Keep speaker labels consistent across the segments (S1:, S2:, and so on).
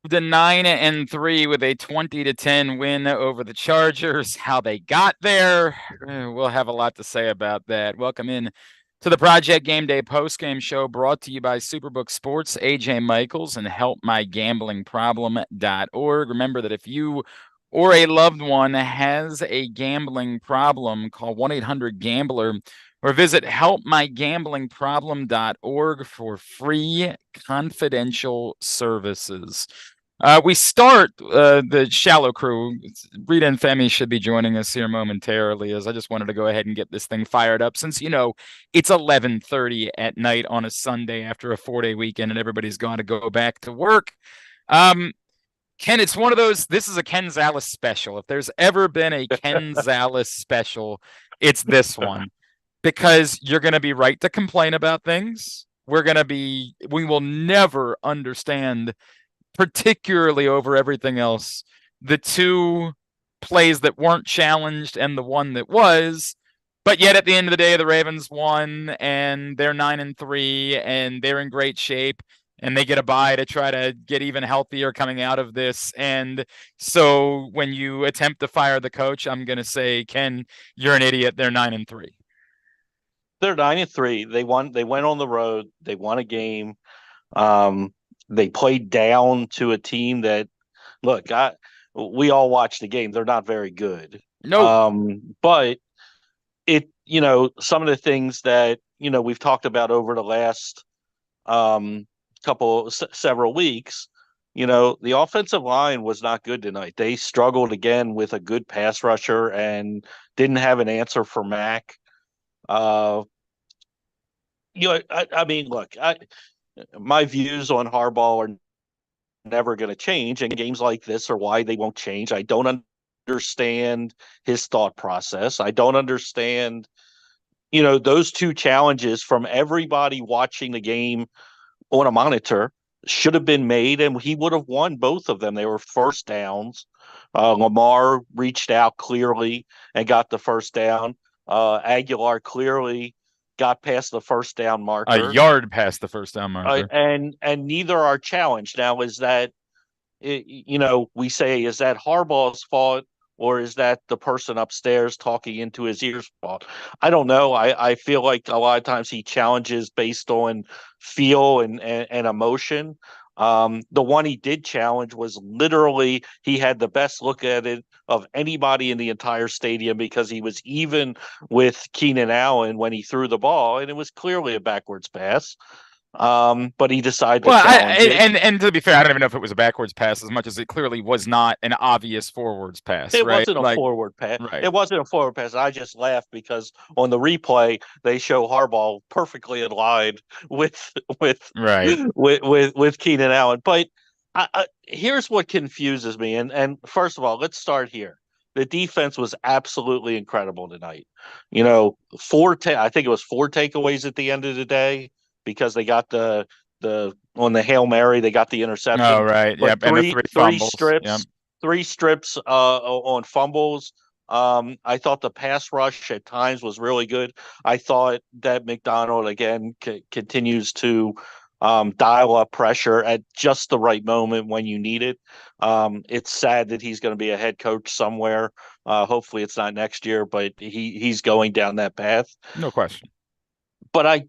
S1: to 9-3 with a 20-10 win over the Chargers. How they got there, we'll have a lot to say about that. Welcome in to the Project Game Day postgame show, brought to you by Superbook Sports, AJ Michaels, and HelpMyGamblingProblem.org. Remember that if you or a loved one has a gambling problem, call 1-800-GAMBLER or visit helpmygamblingproblem.org for free confidential services. We start the shallow crew. Reeta and Femi should be joining us here momentarily, as I just wanted to go ahead and get this thing fired up, since it's 11:30 at night on a Sunday after a 4-day weekend and everybody's gone to go back to work. Ken, it's one of those, this is a Ken Zales special. If there's ever been a Ken Zales special, it's this one. Because you're going to be right to complain about things. We will never understand, particularly over everything else, the two plays that weren't challenged and the one that was. But yet at the end of the day, the Ravens won and they're 9-3 and they're in great shape and they get a bye to try to get even healthier coming out of this. And so when you attempt to fire the coach, I'm going to say, Ken, you're an idiot. They're 9-3.
S2: They're 9-3. They won. They went on the road. They won a game. They played down to a team that, look, we all watched the game. They're not very good.
S1: No.
S2: But some of the things that we've talked about over the last several weeks. The offensive line was not good tonight. They struggled again with a good pass rusher and didn't have an answer for Mac. I mean, look, my views on Harbaugh are never going to change, and games like this are why they won't change. I don't understand his thought process. I don't understand, those two challenges from everybody watching the game on a monitor should have been made, and he would have won both of them. They were first downs. Lamar reached out clearly and got the first down. Aguilar clearly got past the first down marker.
S1: A yard past the first down marker.
S2: And neither are challenged. Now, is that, we say, is that Harbaugh's fault or is that the person upstairs talking into his ears fault? I don't know. I feel like a lot of times he challenges based on feel and emotion. The one he did challenge was literally, he had the best look at it of anybody in the entire stadium because he was even with Keenan Allen when he threw the ball, and it was clearly a backwards pass. But he decided to challenge it.
S1: And to be fair, I don't even know if it was a backwards pass as much as it clearly was not an obvious forwards pass.
S2: It
S1: right?
S2: wasn't a forward pass.
S1: Right.
S2: It wasn't a forward pass. I just laughed because on the replay they show Harbaugh perfectly in line with Keenan Allen. But here's what confuses me. And first of all, let's start here. The defense was absolutely incredible tonight. I think it was 4 takeaways at the end of the day, because they got the on the Hail Mary, they got the interception.
S1: Oh, right. Yep. And the
S2: three strips. Yep. 3 strips on fumbles. I thought the pass rush at times was really good. I thought that McDonald again continues to dial up pressure at just the right moment when you need it. It's sad that he's going to be a head coach somewhere. Hopefully it's not next year, but he's going down that path.
S1: No question.
S2: But I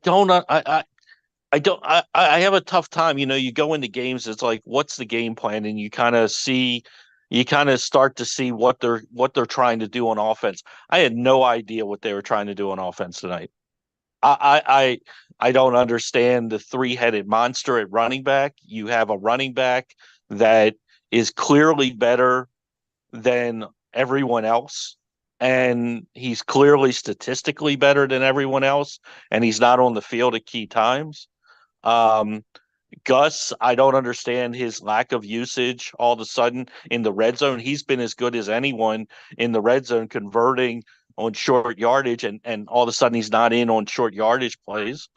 S2: have a tough time. You go into games, it's like, what's the game plan? And you kind of start to see what they're trying to do on offense. I had no idea what they were trying to do on offense tonight. I don't understand the 3-headed monster at running back. You have a running back that is clearly better than everyone else, and he's clearly statistically better than everyone else, and he's not on the field at key times. Gus, I don't understand his lack of usage all of a sudden in the red zone. He's been as good as anyone in the red zone converting on short yardage, and all of a sudden he's not in on short yardage plays.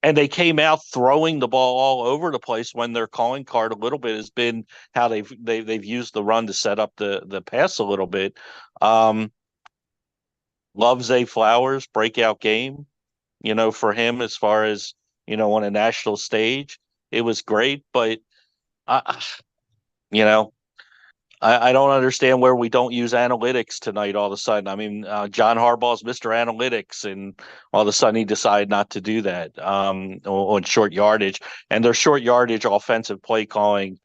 S2: And they came out throwing the ball all over the place when their calling card a little bit has been how they've used the run to set up the pass a little bit. Love Zay Flowers, breakout game, for him as far as, on a national stage. It was great, but I, you know, I don't understand where we don't use analytics tonight all of a sudden. I mean, John Harbaugh's Mr. Analytics, and all of a sudden he decided not to do that on short yardage. And their short yardage offensive play calling,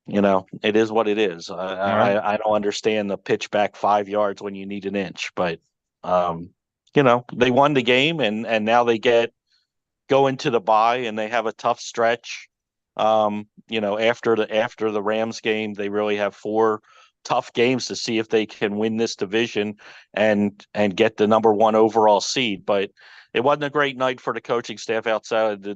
S2: it is what it is.
S1: All right.
S2: I don't understand the pitch back 5 yards when you need an inch, but they won the game, and now they go into the bye and they have a tough stretch. After the Rams game, they really have 4 tough games to see if they can win this division and get the number 1 overall seed. But it wasn't a great night for the coaching staff outside of the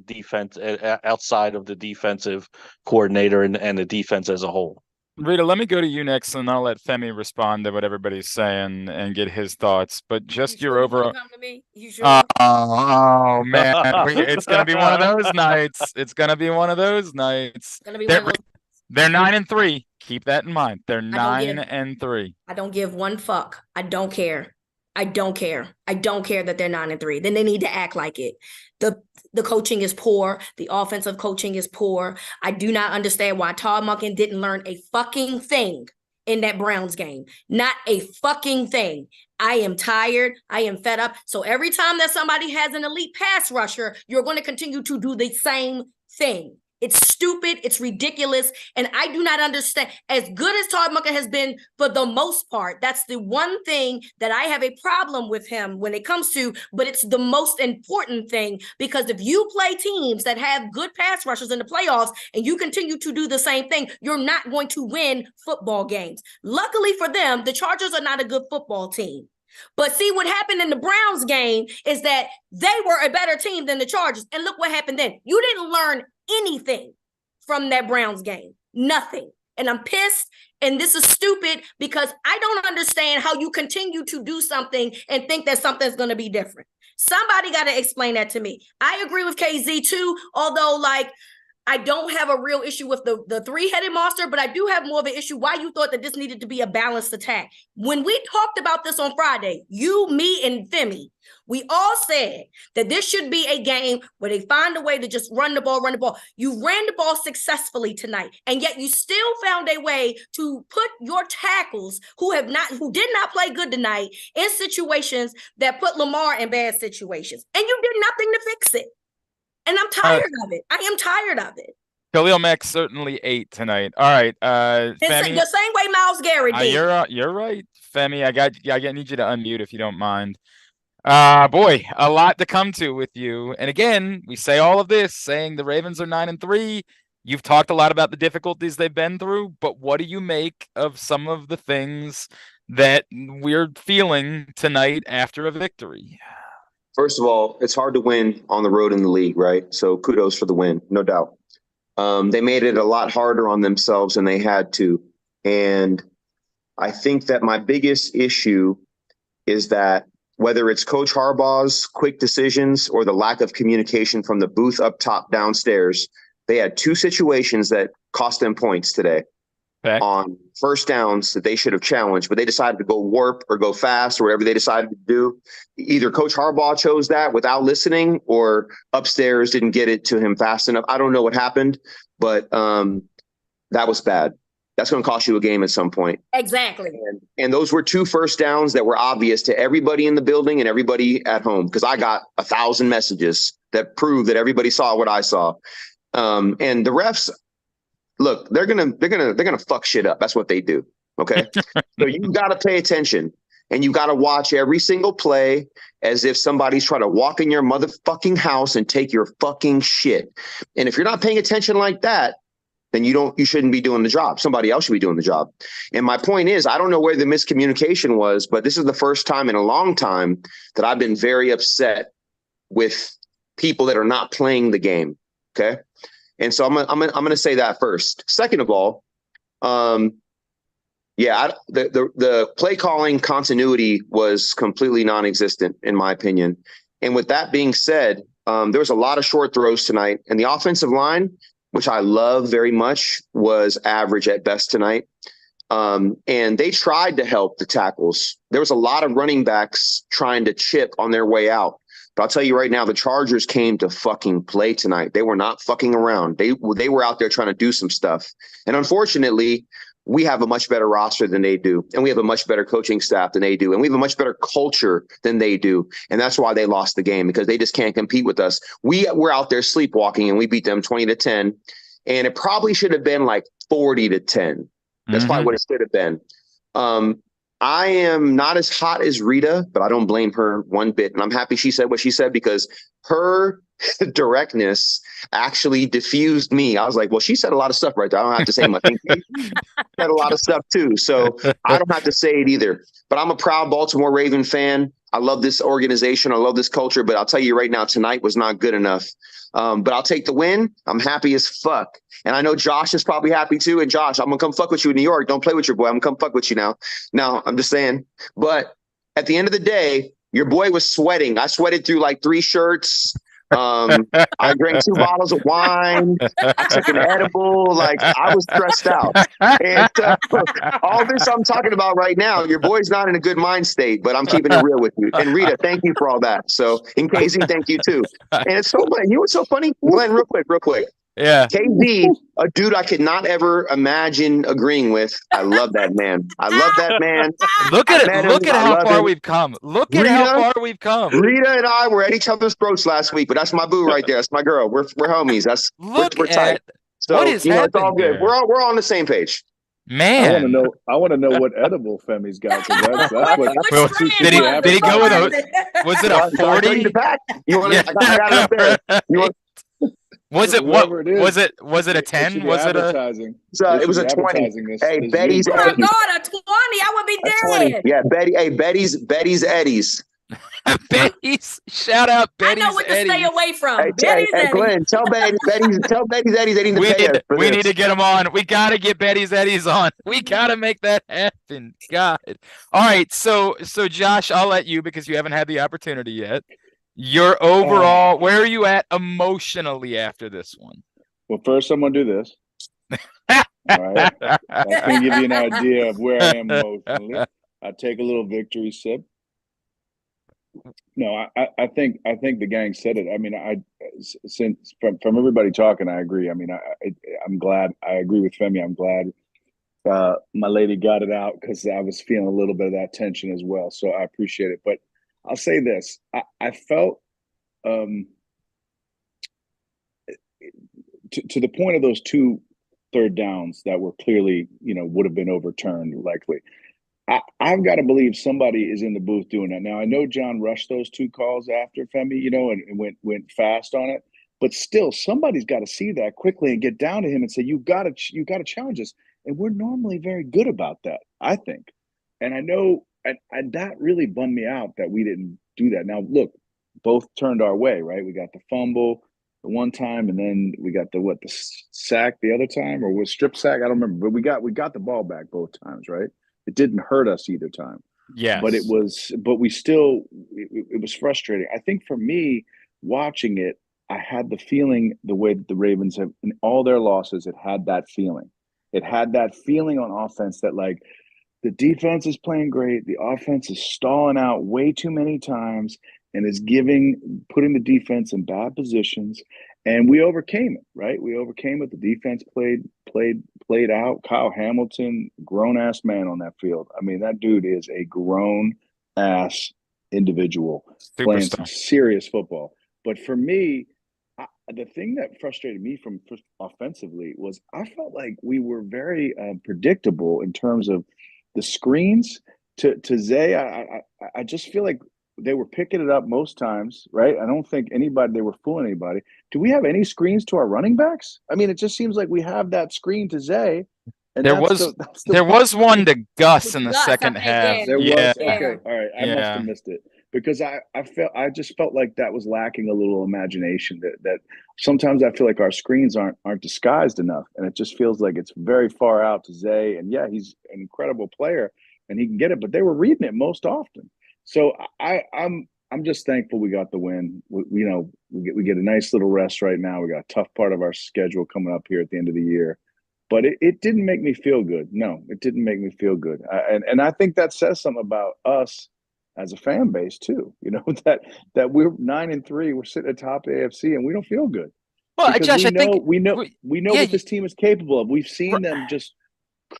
S2: defensive coordinator and the defense as a whole.
S1: Reeta, let me go to you next, and I'll let Femi respond to what everybody's saying and get his thoughts. But just your overall.
S3: Come to me? You sure?
S1: Oh man, it's gonna be one of those nights. It's gonna be one of those nights.
S3: Gonna be
S1: They're,
S3: one of those.
S1: they're 9-3. Keep that in mind. They're
S3: don't give-
S1: 9-3.
S3: I don't give one fuck. I don't care. I don't care. I don't care that they're 9-3. Then they need to act like it. The coaching is poor. The offensive coaching is poor. I do not understand why Todd Monken didn't learn a fucking thing in that Browns game. Not a fucking thing. I am tired. I am fed up. So every time that somebody has an elite pass rusher, you're going to continue to do the same thing. It's stupid. It's ridiculous. And I do not understand. As good as Todd Monken has been for the most part, that's the one thing that I have a problem with him when it comes to, but it's the most important thing, because if you play teams that have good pass rushers in the playoffs and you continue to do the same thing, you're not going to win football games. Luckily for them, the Chargers are not a good football team. But see, what happened in the Browns game is that they were a better team than the Chargers. And look what happened then. You didn't learn anything from that Browns game. Nothing. And I'm pissed. And this is stupid because I don't understand how you continue to do something and think that something's going to be different. Somebody got to explain that to me. I agree with KZ too, although I don't have a real issue with the three-headed monster, but I do have more of an issue why you thought that this needed to be a balanced attack. When we talked about this on Friday, you, me, and Femi, we all said that this should be a game where they find a way to just run the ball. You ran the ball successfully tonight, and yet you still found a way to put your tackles who did not play good tonight in situations that put Lamar in bad situations, and you did nothing to fix it. And I'm tired of it. I am tired of it.
S1: Khalil Mack certainly ate tonight. All right, Femi,
S3: the same way Myles Garrett did.
S1: You're right, Femi. I need you to unmute if you don't mind. Boy, a lot to come to with you. And again, we say all of this, saying the Ravens are 9-3. You've talked a lot about the difficulties they've been through, but what do you make of some of the things that we're feeling tonight after a victory?
S4: First of all, it's hard to win on the road in the league, right? So kudos for the win, no doubt. They made it a lot harder on themselves than they had to. And I think that my biggest issue is that whether it's Coach Harbaugh's quick decisions or the lack of communication from the booth up top downstairs, they had 2 situations that cost them points today. Okay. On first downs that they should have challenged, but they decided to go warp or go fast or whatever they decided to do. Either Coach Harbaugh chose that without listening, or upstairs didn't get it to him fast enough. I don't know what happened, but that was bad. That's going to cost you a game at some point.
S3: Exactly.
S4: And those were 2 first downs that were obvious to everybody in the building and everybody at home, because I got 1,000 messages that prove that everybody saw what I saw. And the refs, look, they're gonna fuck shit up. That's what they do. Okay. So you got to pay attention, and you got to watch every single play as if somebody's trying to walk in your motherfucking house and take your fucking shit. And if you're not paying attention like that, then you shouldn't be doing the job. Somebody else should be doing the job. And my point is, I don't know where the miscommunication was, but this is the first time in a long time that I've been very upset with people that are not playing the game. Okay. And so I'm gonna say that first. Second of all, the play calling continuity was completely non-existent in my opinion. And with that being said, there was a lot of short throws tonight, and the offensive line, which I love very much, was average at best tonight. And they tried to help the tackles. There was a lot of running backs trying to chip on their way out. But I'll tell you right now, the Chargers came to fucking play tonight. They were not fucking around. They were out there trying to do some stuff. And unfortunately, we have a much better roster than they do. And we have a much better coaching staff than they do. And we have a much better culture than they do. And that's why they lost the game, because they just can't compete with us. We were out there sleepwalking and we beat them 20-10. And it probably should have been like 40-10. That's probably what it should have been. I am not as hot as Reeta, but I don't blame her one bit. And I'm happy she said what she said, because her directness actually diffused me. I was like, well, she said a lot of stuff right there. I don't have to say much. She said a lot of stuff too. So I don't have to say it either. But I'm a proud Baltimore Raven fan. I love this organization. I love this culture. But I'll tell you right now, tonight was not good enough. But I'll take the win. I'm happy as fuck. And I know Josh is probably happy too. And Josh, I'm going to come fuck with you in New York. Don't play with your boy. I'm going to come fuck with you now. No, I'm just saying. But at the end of the day, your boy was sweating. I sweated through like 3 shirts. I drank 2 bottles of wine. I took an edible. Like, I was stressed out. And all this I'm talking about right now, your boy's not in a good mind state, but I'm keeping it real with you. And Reeta, thank you for all that. So, and Casey, thank you too. And it's so funny. You know what's so funny? Glenn, real quick.
S1: Yeah.
S4: KD, a dude I could not ever imagine agreeing with. I love that man.
S1: Look at it. Look at how far we've come.
S4: Rita,
S1: how far we've come.
S4: Reeta and I were at each other's throats last week, but that's my boo right there. That's my girl. We're homies. We're tight. So
S1: what is
S4: it's all good.
S1: there?
S4: We're all on the same page.
S1: Man,
S5: I want to know what edible Femi's got. That's what.
S1: Did he go with a? Was it a 40?
S4: You want? I got it up there. You want?
S1: Was it what? Was it a 10? Was it a?
S4: It was a 20. Hey, Betty's.
S3: Oh my God, a 20! I would be dead.
S4: Yeah, Betty. Hey, Betty's Eddies.
S1: Betty's. Shout out Betty's.
S3: I know what to stay away from.
S4: Hey, Glenn, tell Betty's Eddies they need to pay us.
S1: We need to get them on. We got to get Betty's Eddies on. We got to make that happen. God. All right. So Josh, I'll let you, because you haven't had the opportunity yet. Your overall, where are you at emotionally after this one?
S5: Well, first I'm going to do this. All right. I can give you an idea of where I am emotionally. I take a little victory sip. No, I think the gang said it. I mean, since from everybody talking, I agree. I mean, I'm glad. I agree with Femi. I'm glad my lady got it out, because I was feeling a little bit of that tension as well. So I appreciate it. But I'll say this: I felt to the point of those 2 third downs that were clearly, would have been overturned likely. I've got to believe somebody is in the booth doing that. Now, I know John rushed those 2 calls after Femi, and went fast on it. But still, somebody's got to see that quickly and get down to him and say, you got to challenge us. And we're normally very good about that, I think. And I know and that really bummed me out that we didn't do that. Now, look, both turned our way, right? We got the fumble the one time, and then we got the sack the other time, or was strip sack? I don't remember. But we got the ball back both times, right? It didn't hurt us either time.
S1: Yeah.
S5: But it was frustrating. I think for me, watching it, I had the feeling the way that the Ravens have in all their losses, it had that feeling. It had that feeling on offense that, like, the defense is playing great. The offense is stalling out way too many times and is putting the defense in bad positions. And we overcame it, right? We overcame it. The defense played out. Kyle Hamilton, grown-ass man on that field. I mean, that dude is a grown-ass individual playing some serious football. But for me, the thing that frustrated me from offensively was I felt like we were very predictable in terms of the screens to Zay. I just feel like they were picking it up most times, right? I don't think they were fooling anybody. Do we have any screens to our running backs? I mean, it just seems like we have that screen to Zay. And
S1: there was one to Gus in the second half.
S5: There was? Okay. All right. I must have missed it. Because I just felt like that was lacking a little imagination. That sometimes I feel like our screens aren't disguised enough, and it just feels like it's very far out to Zay. And yeah, he's an incredible player, and he can get it, but they were reading it most often. So I'm just thankful we got the win. We get a nice little rest right now. We got a tough part of our schedule coming up here at the end of the year, but it didn't make me feel good. No, it didn't make me feel good. And I think that says something about us as a fan base too. That we're 9-3, we're sitting atop the AFC, and we don't feel good.
S1: Well,
S5: Because
S1: Josh, I think
S5: we know
S1: yeah,
S5: what this team is capable of. We've seen them just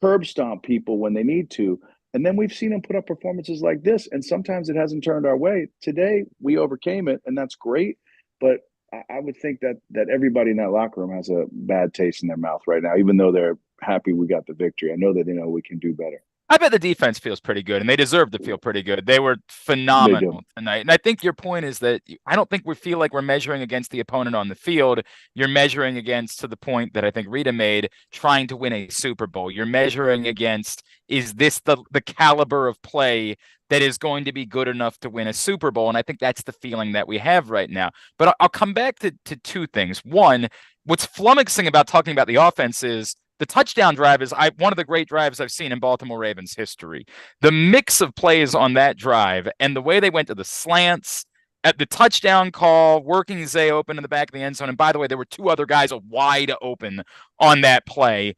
S5: curb stomp people when they need to. And then we've seen them put up performances like this. And sometimes it hasn't turned our way. Today, we overcame it, and that's great. But I would think that everybody in that locker room has a bad taste in their mouth right now, even though they're happy we got the victory. I know that they know we can do better.
S1: I bet the defense feels pretty good, and they deserve to feel pretty good. They were phenomenal tonight. And I think your point is that I don't think we feel like we're measuring against the opponent on the field. You're measuring against, to the point that I think Reeta made, trying to win a Super Bowl. You're measuring against, is this the caliber of play that is going to be good enough to win a Super Bowl? And I think that's the feeling that we have right now. But I'll come back to two things. One, what's flummoxing about talking about the offense is the touchdown drive is one of the great drives I've seen in Baltimore Ravens history. The mix of plays on that drive and the way they went to the slants, at the touchdown call, working Zay open in the back of the end zone. And by the way, there were two other guys wide open on that play.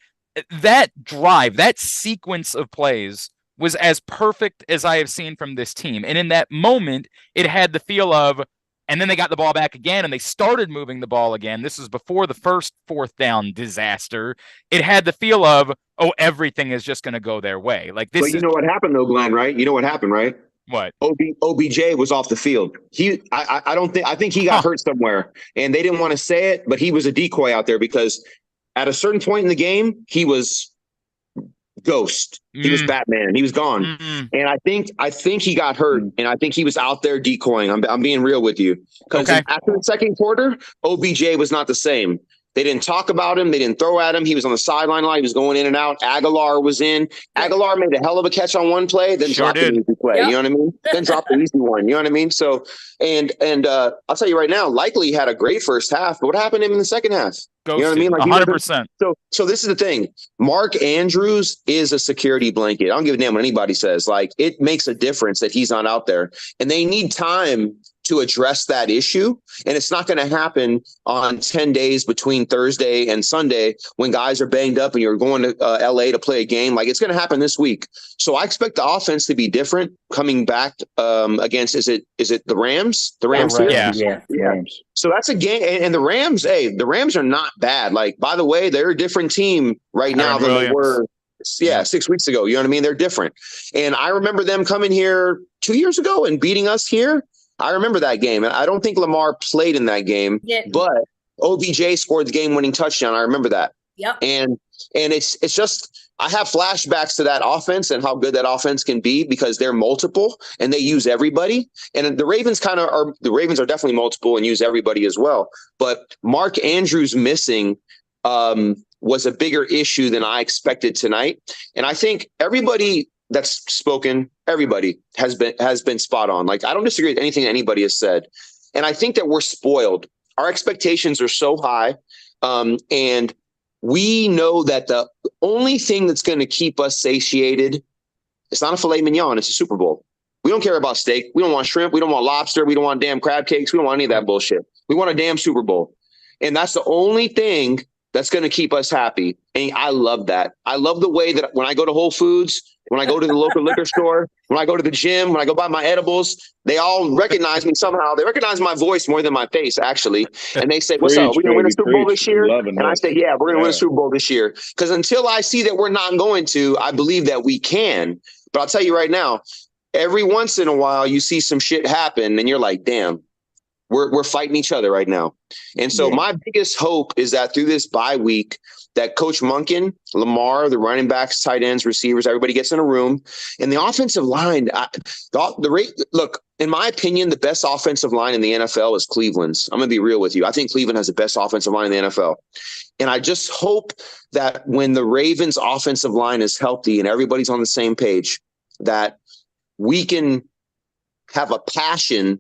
S1: That drive, that sequence of plays was as perfect as I have seen from this team. And in that moment, it had the feel of, and then they got the ball back again, and they started moving the ball again. This is before the first fourth down disaster. It had the feel of, oh, everything is just going to go their way. Like this.
S4: But you know what happened though, Glenn, right? You know what happened, right?
S1: What?
S4: OBJ was off the field. I think he got hurt somewhere, and they didn't want to say it, but he was a decoy out there because at a certain point in the game, he was Ghost. He was Batman. He was gone. And I think he got hurt, and I think he was out there decoying. I'm being real with you, because after the second quarter, OBJ was not the same. They didn't talk about him. They didn't throw at him. He was on the sideline line. He was going in and out. Aguilar was in. Aguilar made a hell of a catch on one play, then dropped an easy play. Yep. You know what I mean? Then dropped the easy one. You know what I mean? So, and I'll tell you right now, Likely had a great first half, but what happened to him in the second half?
S1: Ghosted.
S4: You know what I mean? Like
S1: 100%.
S4: So this is the thing. Mark Andrews is a security blanket. I don't give a damn what anybody says. Like, it makes a difference that he's not out there, and they need time to address that issue. And it's not going to happen on 10 days between Thursday and Sunday when guys are banged up and you're going to LA to play a game. Like, it's going to happen this week. So I expect the offense to be different coming back against, is it the Rams? The Rams?
S5: Yeah. Rams.
S4: So that's a game. And the Rams, the Rams are not bad. Like, by the way, they're a different team right now than they were 6 weeks ago. You know what I mean? They're different. And I remember them coming here 2 years ago and beating us here. I remember that game. And I don't think Lamar played in that game, but OBJ scored the game-winning touchdown. I remember that.
S3: Yep.
S4: And it's just, I have flashbacks to that offense and how good that offense can be because they're multiple and they use everybody. And the Ravens are definitely multiple and use everybody as well. But Mark Andrews missing was a bigger issue than I expected tonight. And I think everybody that's spoken, everybody has been spot on. Like, I don't disagree with anything anybody has said. And I think that we're spoiled. Our expectations are so high. And we know that the only thing that's going to keep us satiated, it's not a filet mignon, it's a Super Bowl. We don't care about steak. We don't want shrimp. We don't want lobster. We don't want damn crab cakes. We don't want any of that bullshit. We want a damn Super Bowl. And that's the only thing that's going to keep us happy. And I love that. I love the way that when I go to Whole Foods, when I go to the local liquor store, when I go to the gym, when I go buy my edibles, they all recognize me somehow. They recognize my voice more than my face, actually. And they say, what's up? We're going to win a Super Bowl this year? And I say, yeah, we're going to win a Super Bowl this year. Because until I see that we're not going to, I believe that we can. But I'll tell you right now, every once in a while, you see some shit happen and you're like, damn, we're fighting each other right now. And so my biggest hope is that through this bye week, that Coach Monken, Lamar, the running backs, tight ends, receivers, everybody gets in a room. And the offensive line, look, in my opinion, the best offensive line in the NFL is Cleveland's. I'm going to be real with you. I think Cleveland has the best offensive line in the NFL. And I just hope that when the Ravens offensive line is healthy and everybody's on the same page, that we can have a passion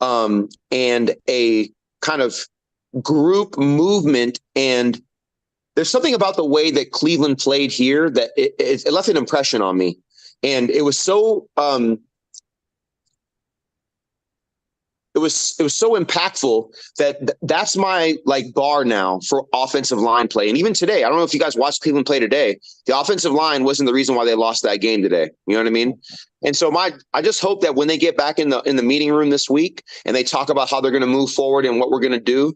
S4: and a kind of group movement. And there's something about the way that Cleveland played here that it left an impression on me. And it was so it was so impactful that that's my like bar now for offensive line play. And even today, I don't know if you guys watched Cleveland play today. The offensive line wasn't the reason why they lost that game today. You know what I mean? And so I just hope that when they get back in the meeting room this week and they talk about how they're going to move forward and what we're going to do.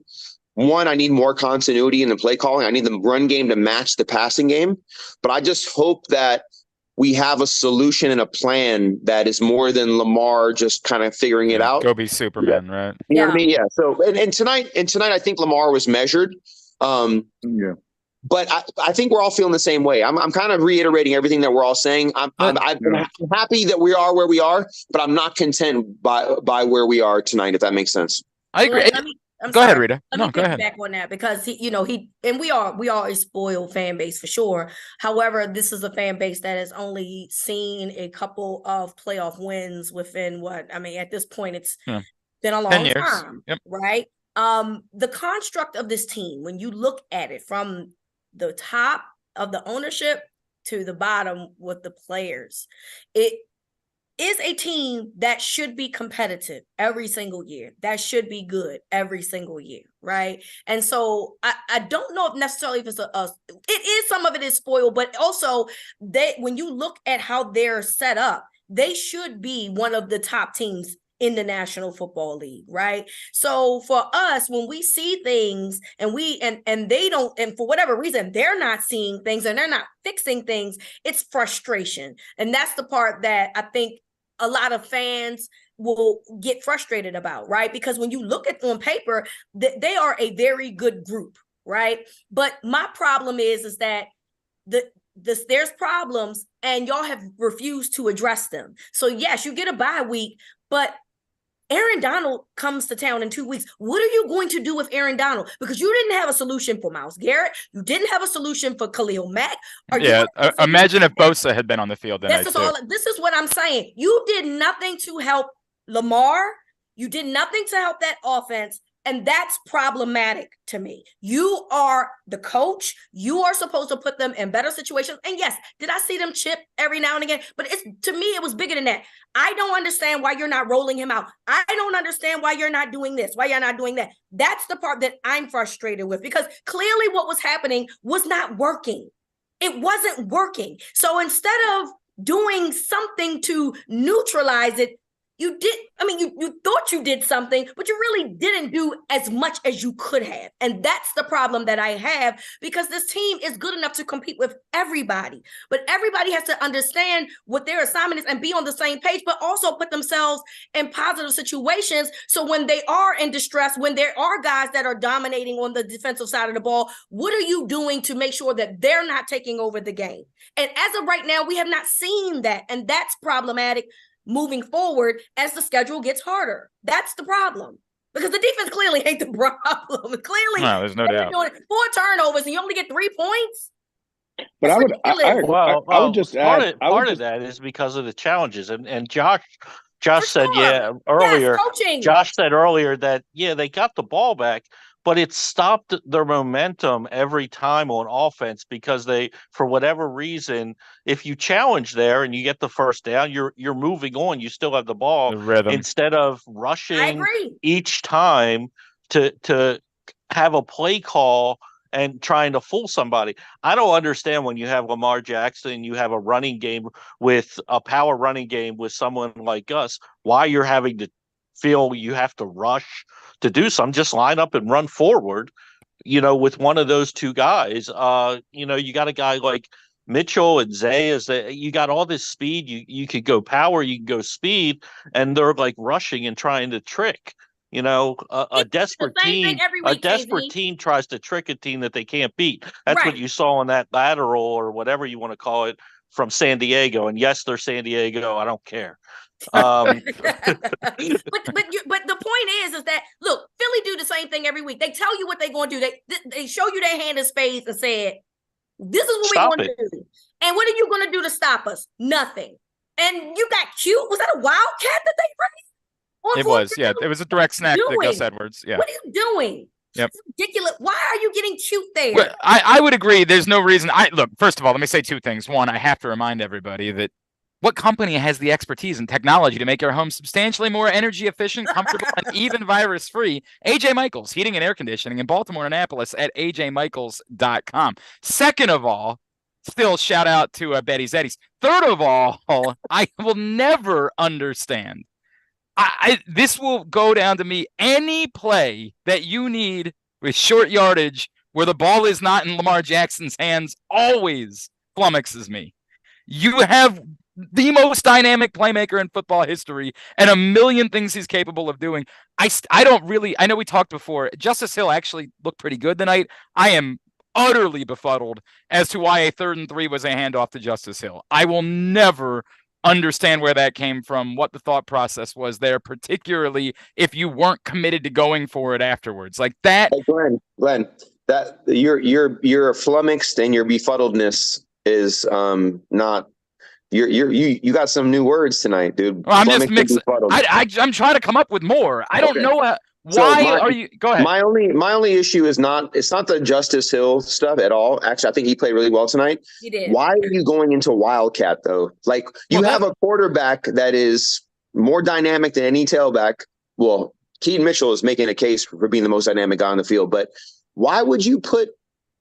S4: One, I need more continuity in the play calling. I need the run game to match the passing game. But I just hope that we have a solution and a plan that is more than Lamar just kind of figuring it out.
S1: Go be Superman, right?
S4: You know what I mean? Yeah. So and tonight, I think Lamar was measured. But I think we're all feeling the same way. I'm kind of reiterating everything that we're all saying. I'm happy that we are where we are, but I'm not content by where we are tonight, if that makes sense.
S1: I agree. Go ahead, Reeta. No, go ahead.
S3: Back on that because we are a spoiled fan base for sure. However, this is a fan base that has only seen a couple of playoff wins within at this point, it's been a long time, right? The construct of this team, when you look at it from the top of the ownership to the bottom with the players, it is a team that should be competitive every single year. That should be good every single year, right? And so I don't know if necessarily if it's it is, some of it is spoiled, but also when you look at how they're set up, they should be one of the top teams in the National Football League, right? So for us, when we see things and they don't, and for whatever reason, they're not seeing things and they're not fixing things, it's frustration. And that's the part that I think a lot of fans will get frustrated about, right? Because when you look at on paper, they are a very good group, right? But my problem is that there's problems and y'all have refused to address them. So yes, you get a bye week, but Aaron Donald comes to town in 2 weeks. What are you going to do with Aaron Donald? Because you didn't have a solution for Myles Garrett. You didn't have a solution for Khalil Mack.
S1: Imagine if Bosa had been on the field tonight.
S3: This is what I'm saying. You did nothing to help Lamar. You did nothing to help that offense. And that's problematic to me. You are the coach. You are supposed to put them in better situations. And yes, did I see them chip every now and again? But to me, it was bigger than that. I don't understand why you're not rolling him out. I don't understand why you're not doing this, why you're not doing that. That's the part that I'm frustrated with, because clearly what was happening was not working. It wasn't working. So instead of doing something to neutralize it, you thought you did something, but you really didn't do as much as you could have. And that's the problem that I have, because this team is good enough to compete with everybody. But everybody has to understand what their assignment is and be on the same page, but also put themselves in positive situations. So when they are in distress, when there are guys that are dominating on the defensive side of the ball, what are you doing to make sure that they're not taking over the game? And as of right now, we have not seen that. And that's problematic moving forward as the schedule gets harder. That's the problem, because the defense clearly ain't the problem. Clearly,
S1: no, there's no doubt.
S3: 4 turnovers and you only get 3 points.
S5: But I would just add,
S2: part of that is because of the challenges, and Josh said earlier.
S3: Yes,
S2: Josh said earlier that they got the ball back, but it stopped their momentum every time on offense, because they, for whatever reason, if you challenge there and you get the first down, you're moving on. You still have the ball, instead of rushing each time to have a play call and trying to fool somebody. I don't understand when you have Lamar Jackson, you have a running game with a power running game with someone like us, why you're having to feel you have to rush to do something. Just line up and run forward, with one of those two guys. You got a guy like Mitchell and Zay, you got all this speed. You could go power, you can go speed, and they're like rushing and trying to trick. A desperate team tries to trick a team that they can't beat. That's what you saw in that lateral, or whatever you want to call it, from San Diego. And yes, they're San Diego. I don't care.
S3: But the point is that, look, Philly do the same thing every week. They tell you what they're going to do. They show you their hand in spades and said, this is what we're going to do. And what are you going to do to stop us? Nothing. And you got cute. Was that a wildcat that they raised?
S1: It was, yeah. It was a direct snack to Gus Edwards. Yeah.
S3: What are you doing?
S1: Yep.
S3: It's ridiculous. Why are you getting cute there?
S1: Well, I would agree. There's no reason. Look, first of all, let me say 2 things. One, I have to remind everybody that What company has the expertise and technology to make your home substantially more energy efficient, comfortable, and even virus-free? AJ Michaels, Heating and Air Conditioning in Baltimore and Annapolis at ajmichaels.com. Second of all, still shout out to Betty Zeddy's. Third of all, I will never understand. This will go down to me. Any play that you need with short yardage where the ball is not in Lamar Jackson's hands always flummoxes me. You have the most dynamic playmaker in football history and a million things he's capable of doing. I know we talked before. Justice Hill actually looked pretty good tonight. I am utterly befuddled as to why a 3rd and 3 was a handoff to Justice Hill. I will never understand where that came from, what the thought process was there, particularly if you weren't committed to going for it afterwards. Like that.
S4: Hey, Glenn, that your flummoxed and your befuddledness is not. You got some new words tonight, dude.
S1: Well, I'm just mixing. I'm trying to come up with more. I don't know why are you. Go ahead.
S4: My only issue is it's not the Justice Hill stuff at all. Actually, I think he played really well tonight.
S3: He did.
S4: Why are you going into Wildcat though? Like you have a quarterback that is more dynamic than any tailback. Well, Keaton Mitchell is making a case for being the most dynamic guy on the field, but why would you put?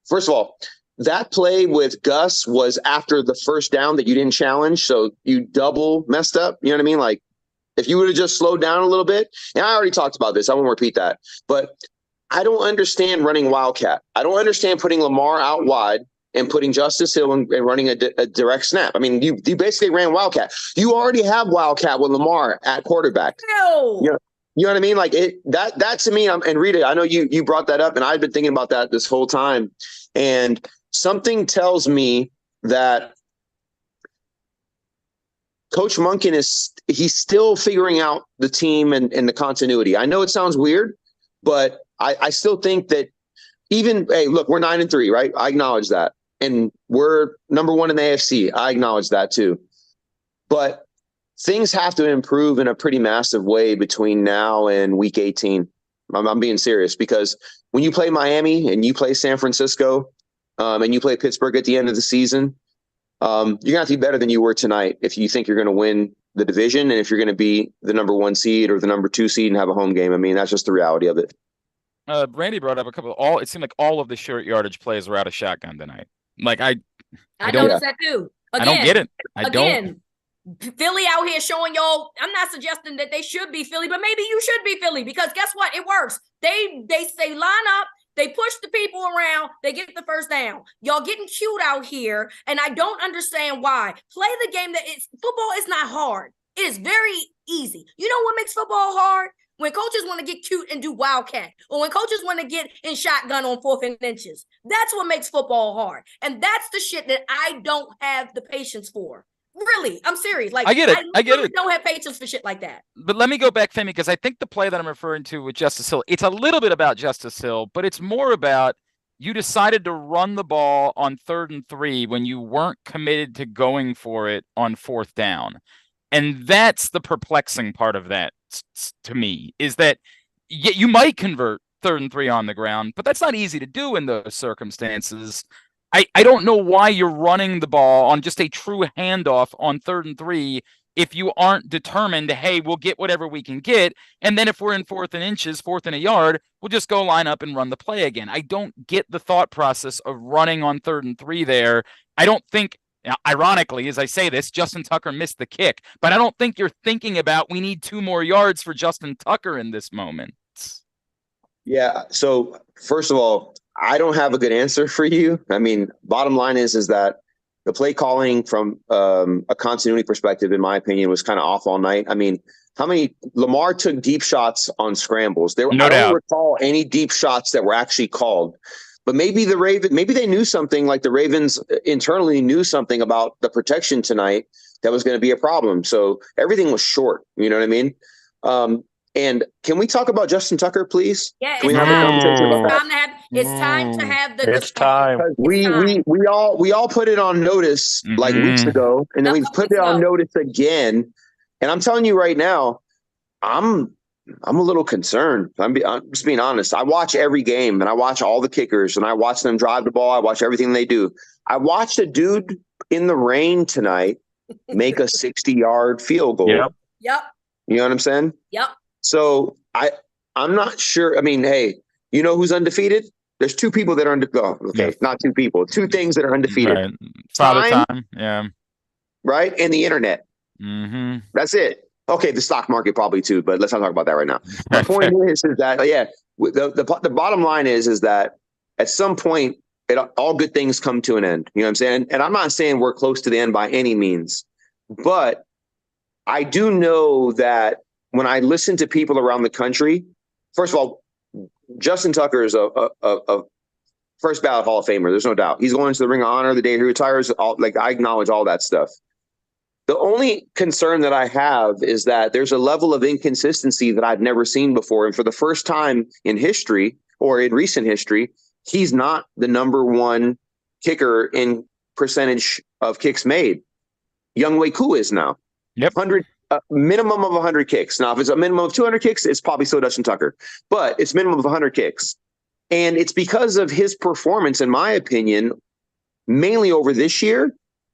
S4: First of all, that play with Gus was after the first down that you didn't challenge, so you double messed up. You know what I mean? Like, if you would have just slowed down a little bit, and I already talked about this, I won't repeat that, but I don't understand running Wildcat. I don't understand putting Lamar out wide and putting Justice Hill and running a direct snap. I mean, you basically ran Wildcat. You already have Wildcat with Lamar at quarterback.
S3: No.
S4: You know what I mean? Like that to me, and Reeta, I know you brought that up, and I've been thinking about that this whole time, and something tells me that Coach Monken he's still figuring out the team and the continuity. I know it sounds weird, but I still think that hey, look, we're 9-3, right? I acknowledge that. And we're number 1 in the AFC. I acknowledge that too. But things have to improve in a pretty massive way between now and week 18. I'm being serious, because when you play Miami and you play San Francisco, and you play Pittsburgh at the end of the season, you're going to have to be better than you were tonight if you think you're going to win the division and if you're going to be the number 1 seed or the number 2 seed and have a home game. I mean, that's just the reality of it.
S1: Brandy brought up it seemed like all of the short yardage plays were out of shotgun tonight. Like I
S3: noticed that too. Again,
S1: I don't get it.
S3: Philly out here showing y'all. I'm not suggesting that they should be Philly, but maybe you should be Philly, because guess what? It works. They say line up. They push the people around. They get the first down. Y'all getting cute out here, and I don't understand why. Play the game football is not hard. It is very easy. You know what makes football hard? When coaches want to get cute and do wildcat, or when coaches want to get in shotgun on 4th and inches. That's what makes football hard. And that's the shit that I don't have the patience for. Really, I'm serious. Like,
S1: I get it. I get it.
S3: Don't have patience for shit like that.
S1: But let me go back, Femi, because I think the play that I'm referring to with Justice Hill, it's a little bit about Justice Hill, but it's more about you decided to run the ball on 3rd and 3 when you weren't committed to going for it on 4th down. And that's the perplexing part of that to me, is that you might convert 3rd and 3 on the ground, but that's not easy to do in those circumstances. I don't know why you're running the ball on just a true handoff on 3rd and 3 if you aren't determined, hey, we'll get whatever we can get. And then if we're in 4th and inches, 4th and a yard, we'll just go line up and run the play again. I don't get the thought process of running on 3rd and 3 there. I don't think, ironically, as I say this, Justin Tucker missed the kick, but I don't think you're thinking about we need 2 more yards for Justin Tucker in this moment.
S4: Yeah. So first of all, I don't have a good answer for you. I mean, bottom line is that the play calling from a continuity perspective, in my opinion, was kind of off all night. I mean, Lamar took deep shots on scrambles. I don't recall any deep shots that were actually called. But maybe they knew something, like the Ravens internally knew something about the protection tonight that was going to be a problem. So everything was short. You know what I mean? And can we talk about Justin Tucker, please?
S3: Yeah,
S4: can we have a conversation about that?
S3: It's time to have the
S2: It's time.
S4: We all put it on notice like weeks ago, and then we've put it on notice again. And I'm telling you right now, I'm a little concerned. I'm just being honest. I watch every game, and I watch all the kickers, and I watch them drive the ball. I watch everything they do. I watched a dude in the rain tonight make a 60-yard field goal.
S2: Yep.
S3: Yep.
S4: You know what I'm saying?
S3: Yep.
S4: So I'm not sure. I mean, hey, you know who's undefeated? There's two people that are not two people. Two things that are undefeated.
S1: Right. Father
S4: Time,
S1: time. Yeah.
S4: right? And the internet.
S1: Mm-hmm.
S4: That's it. Okay, the stock market probably too, but let's not talk about that right now. My point is that the bottom line is that at some point, all good things come to an end. You know what I'm saying? And I'm not saying we're close to the end by any means, but I do know that when I listen to people around the country, first of all, Justin Tucker is a first ballot Hall of Famer. There's no doubt. He's going to the Ring of Honor the day he retires. I acknowledge all that stuff. The only concern that I have is that there's a level of inconsistency that I've never seen before. And for the first time in history, or in recent history, he's not the number one kicker in percentage of kicks made. Younghoe Koo is now.
S1: Yep.
S4: Minimum of 100 kicks. Now, if it's a minimum of 200 kicks, it's probably still Justin Tucker. But it's minimum of 100 kicks. And it's because of his performance, in my opinion, mainly over this year,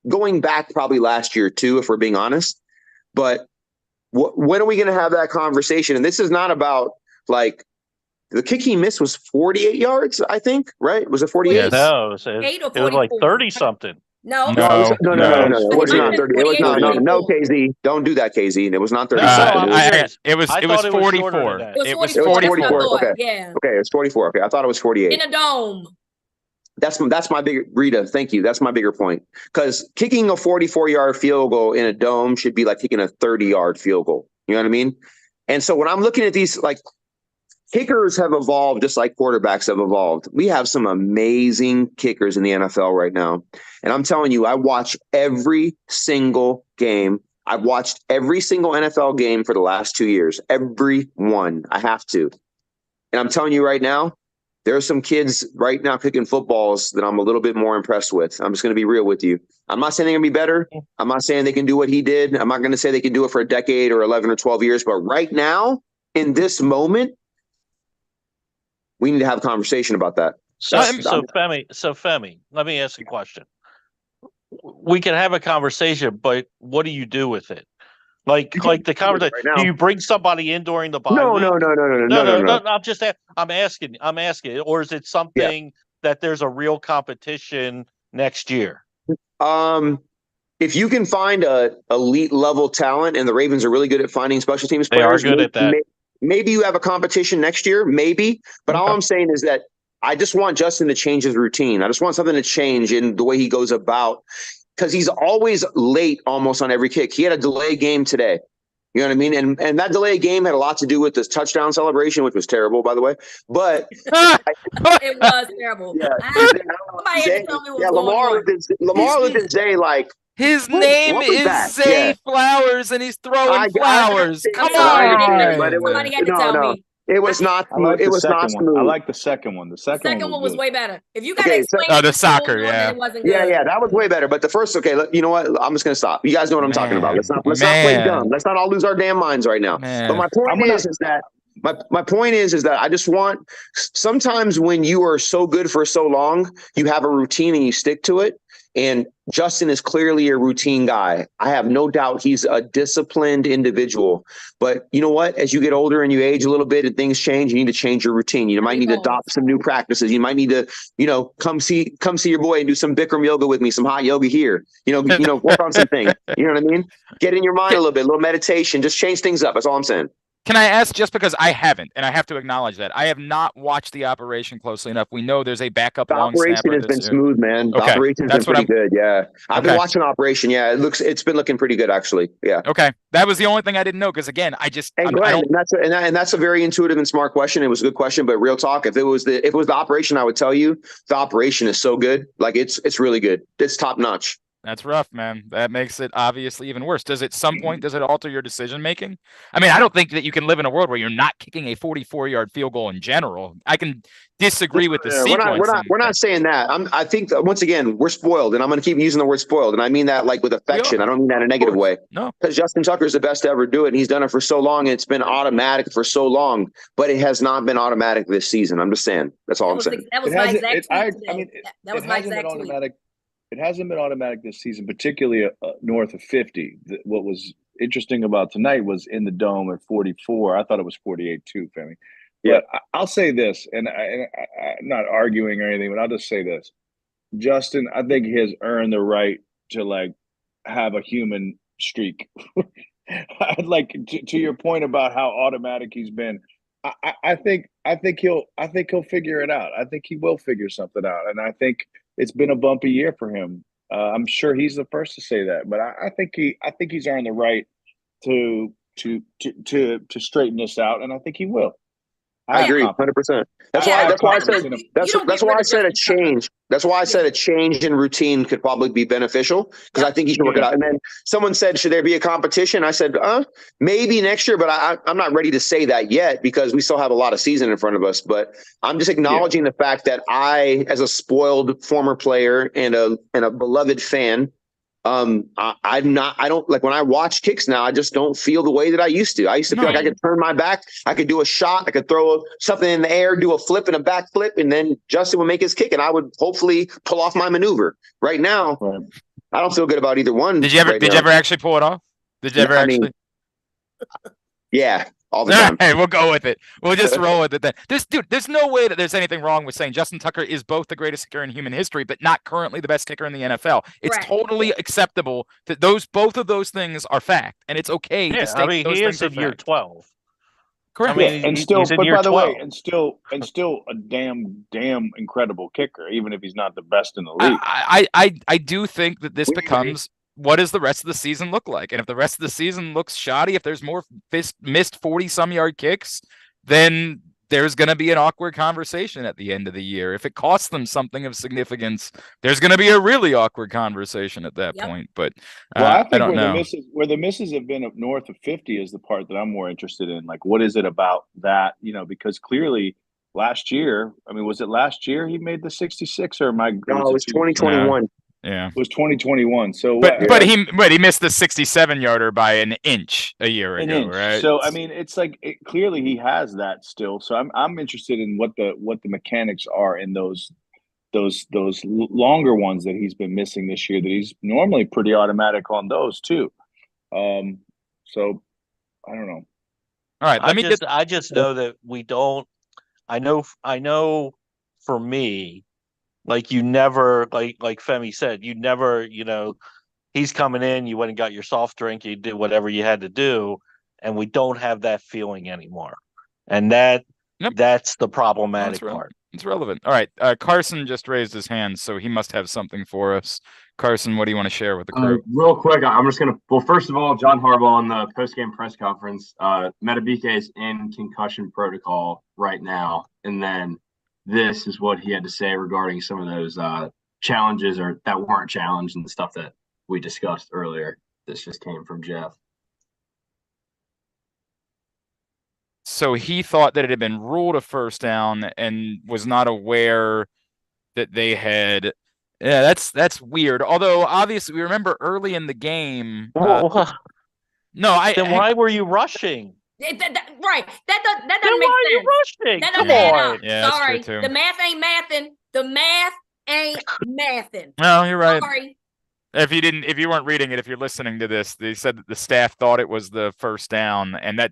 S4: going back probably last year too, if we're being honest. But when are we going to have that conversation? And this is not about like the kick he missed was 48 yards, I think, right? Was it 48?
S1: Yes.
S2: No,
S3: It
S2: was like 30 something.
S3: No.
S4: No, it was not 30. It was not. No,
S3: 48.
S4: KZ. Don't do that, KZ. It was not 30
S2: No,
S4: seconds.
S2: I'm serious.
S1: It was
S2: I thought it was shorter
S1: 44.
S2: than that.
S3: It was
S1: It was
S3: 44. That's what I
S4: 44.
S3: thought.
S4: Okay.
S3: Yeah.
S4: Okay, it was 44. Okay, I thought it was 48.
S3: In a dome.
S4: That's my bigger, Rita, thank you. That's my bigger point. Because kicking a 44-yard field goal in a dome should be like kicking a 30-yard field goal. You know what I mean? And so when I'm looking at these, like, kickers have evolved just like quarterbacks have evolved. We have some amazing kickers in the NFL right now. And I'm telling you, I watch every single game. I've watched every single NFL game for the last 2 years. Every one. I have to. And I'm telling you right now, there are some kids right now kicking footballs that I'm a little bit more impressed with. I'm just going to be real with you. I'm not saying they're going to be better. I'm not saying they can do what he did. I'm not going to say they can do it for a decade or 11 or 12 years. But right now, in this moment, we need to have a conversation about that.
S2: So Femi, let me ask you a question. We can have a conversation, but what do you do with it? Like the conversation.
S4: Right now.
S2: Do you bring somebody in during the bye week?
S4: No.
S2: I'm asking. Or is it something that there's a real competition next year?
S4: If you can find a elite level talent, and the Ravens are really good at finding special teams players,
S2: they are good at that.
S4: Maybe you have a competition next year, maybe. But all I'm saying is that I just want Justin to change his routine. I just want something to change in the way he goes about, because he's always late almost on every kick. He had a delay game today. You know what I mean? And that delay game had a lot to do with this touchdown celebration, which was terrible, by the way. But
S3: It was terrible.
S4: Yeah,
S3: Somebody had to tell me what was going on.
S4: Lamar looked at Zay like,
S1: his name
S4: what was
S1: is
S4: that?
S1: Zay Flowers, and he's throwing flowers. Come
S4: on.
S1: on.
S3: Somebody had to tell me.
S4: It was not. It was not smooth.
S5: I like the second one. The second one
S3: was
S5: good.
S3: way better. If you gotta explain
S1: the soccer,
S3: it wasn't good.
S4: Yeah, that was way better. But the first, you know what? I'm just gonna stop. You guys know what I'm talking about. Let's not play dumb. Let's not all lose our damn minds right now. But my point is that my point is that I just want, sometimes when you are so good for so long, you have a routine and you stick to it. And Justin is clearly a routine guy. I have no doubt he's a disciplined individual. But you know what? As you get older and you age a little bit and things change, you need to change your routine. You might need to adopt some new practices. You might need to, come see your boy and do some Bikram yoga with me, some hot yoga here. Work on some things. You know what I mean? Get in your mind a little meditation. Just change things up. That's all I'm saying.
S1: Can I ask, just because I haven't, and I have to acknowledge that I have not watched the operation closely enough. We know there's a backup long snapper.
S4: The operation has been smooth, man. The operation has been pretty good. Yeah. I've been watching operation. Yeah. It's been looking pretty good, actually. Yeah.
S1: Okay. That was the only thing I didn't know. Cause again,
S4: that's a very intuitive and smart question. It was a good question, but real talk, if it was the operation, I would tell you the operation is so good. Like it's really good. It's top notch.
S1: That's rough, man. That makes it obviously even worse. Does it alter your decision making? I mean, I don't think that you can live in a world where you're not kicking a 44-yard field goal in general. I can disagree with the sequence.
S4: We're not saying that. I think that, once again, we're spoiled, and I'm going to keep using the word spoiled, and I mean that like with affection. I don't mean that in a negative way.
S1: No,
S4: because Justin Tucker is the best to ever do it, and he's done it for so long, and it's been automatic for so long, but it has not been automatic this season. I'm just saying. That's all I'm saying.
S3: That was my exact tweet.
S5: It hasn't been automatic this season, particularly north of 50. What was interesting about tonight was in the dome at 44. I thought it was 48 too, Femi.
S4: Yeah.
S5: But I'll say this, and I'm not arguing or anything, but I'll just say this. Justin, I think he has earned the right to like have a human streak. Like to your point about how automatic he's been. I think he'll figure it out. I think he will figure something out, and I think it's been a bumpy year for him. I'm sure he's the first to say that, but I think he's earned the right to straighten this out, and I think he will.
S4: I agree, 100%. That's why I said a change. That's why I said a change in routine could probably be beneficial, because I think he should work it out. And then someone said, should there be a competition? I said, maybe next year, but I'm not ready to say that yet, because we still have a lot of season in front of us. But I'm just acknowledging the fact that I, as a spoiled former player and a beloved fan, I don't like when I watch kicks now, I just don't feel the way that I used to. I used to feel like I could turn my back, I could do a shot, I could throw something in the air, do a flip and a back flip, and then Justin would make his kick and I would hopefully pull off my maneuver. Right now, I don't feel good about either one.
S1: Did you ever actually pull it off? Did you ever actually?
S4: Yeah. All the time.
S1: Hey, we'll go with it. We'll just roll with it then. There's no way that there's anything wrong with saying Justin Tucker is both the greatest kicker in human history, but not currently the best kicker in the NFL. It's totally acceptable that both of those things are fact, and it's okay to state those things.
S2: He is in year 12.
S1: Correct.
S5: And still, but by the way, and still a damn incredible kicker, even if he's not the best in the league.
S1: I do think that this becomes, what does the rest of the season look like? And if the rest of the season looks shoddy, if there's more missed 40-some-yard kicks, then there's going to be an awkward conversation at the end of the year. If it costs them something of significance, there's going to be a really awkward conversation at that point. But
S5: I
S1: don't know.
S5: Where the misses have been up north of 50 is the part that I'm more interested in. Like, what is it about that? Because clearly last year, was it last year he made the 66 or
S4: No, it was 2021.
S1: Yeah,
S5: it was 2021. So,
S1: but he missed the 67-yarder by an inch a year ago, right?
S5: So it's like clearly he has that still. So I'm interested in what the mechanics are in those longer ones that he's been missing this year. That he's normally pretty automatic on those too. So I don't know.
S1: All right,
S2: I just know that we don't. I know. For me. Like you never, like Femi said, you never, he's coming in, you went and got your soft drink, you did whatever you had to do, and we don't have that feeling anymore. And that's the problematic part.
S1: It's relevant. All right, Carson just raised his hand, so he must have something for us. Carson, what do you want to share with the crew?
S6: Real quick, I'm just going to, well, first of all, John Harbaugh on the post-game press conference, Madubuike is in concussion protocol right now, and then this is what he had to say regarding some of those challenges or that weren't challenged and the stuff that we discussed earlier. This just came from Jeff.
S1: So he thought that it had been ruled a first down and was not aware that they had. Yeah, that's weird. Although obviously we remember early in the game. Then
S2: why were you rushing?
S3: Right. That doesn't make sense.
S2: Rushing?
S3: That doesn't add up.
S1: Yeah,
S3: sorry.
S1: that's true too.
S3: The math ain't mathing. The math ain't mathing.
S1: No, you're right.
S3: Sorry.
S1: If you weren't reading it, if you're listening to this, they said that the staff thought it was the first down, and that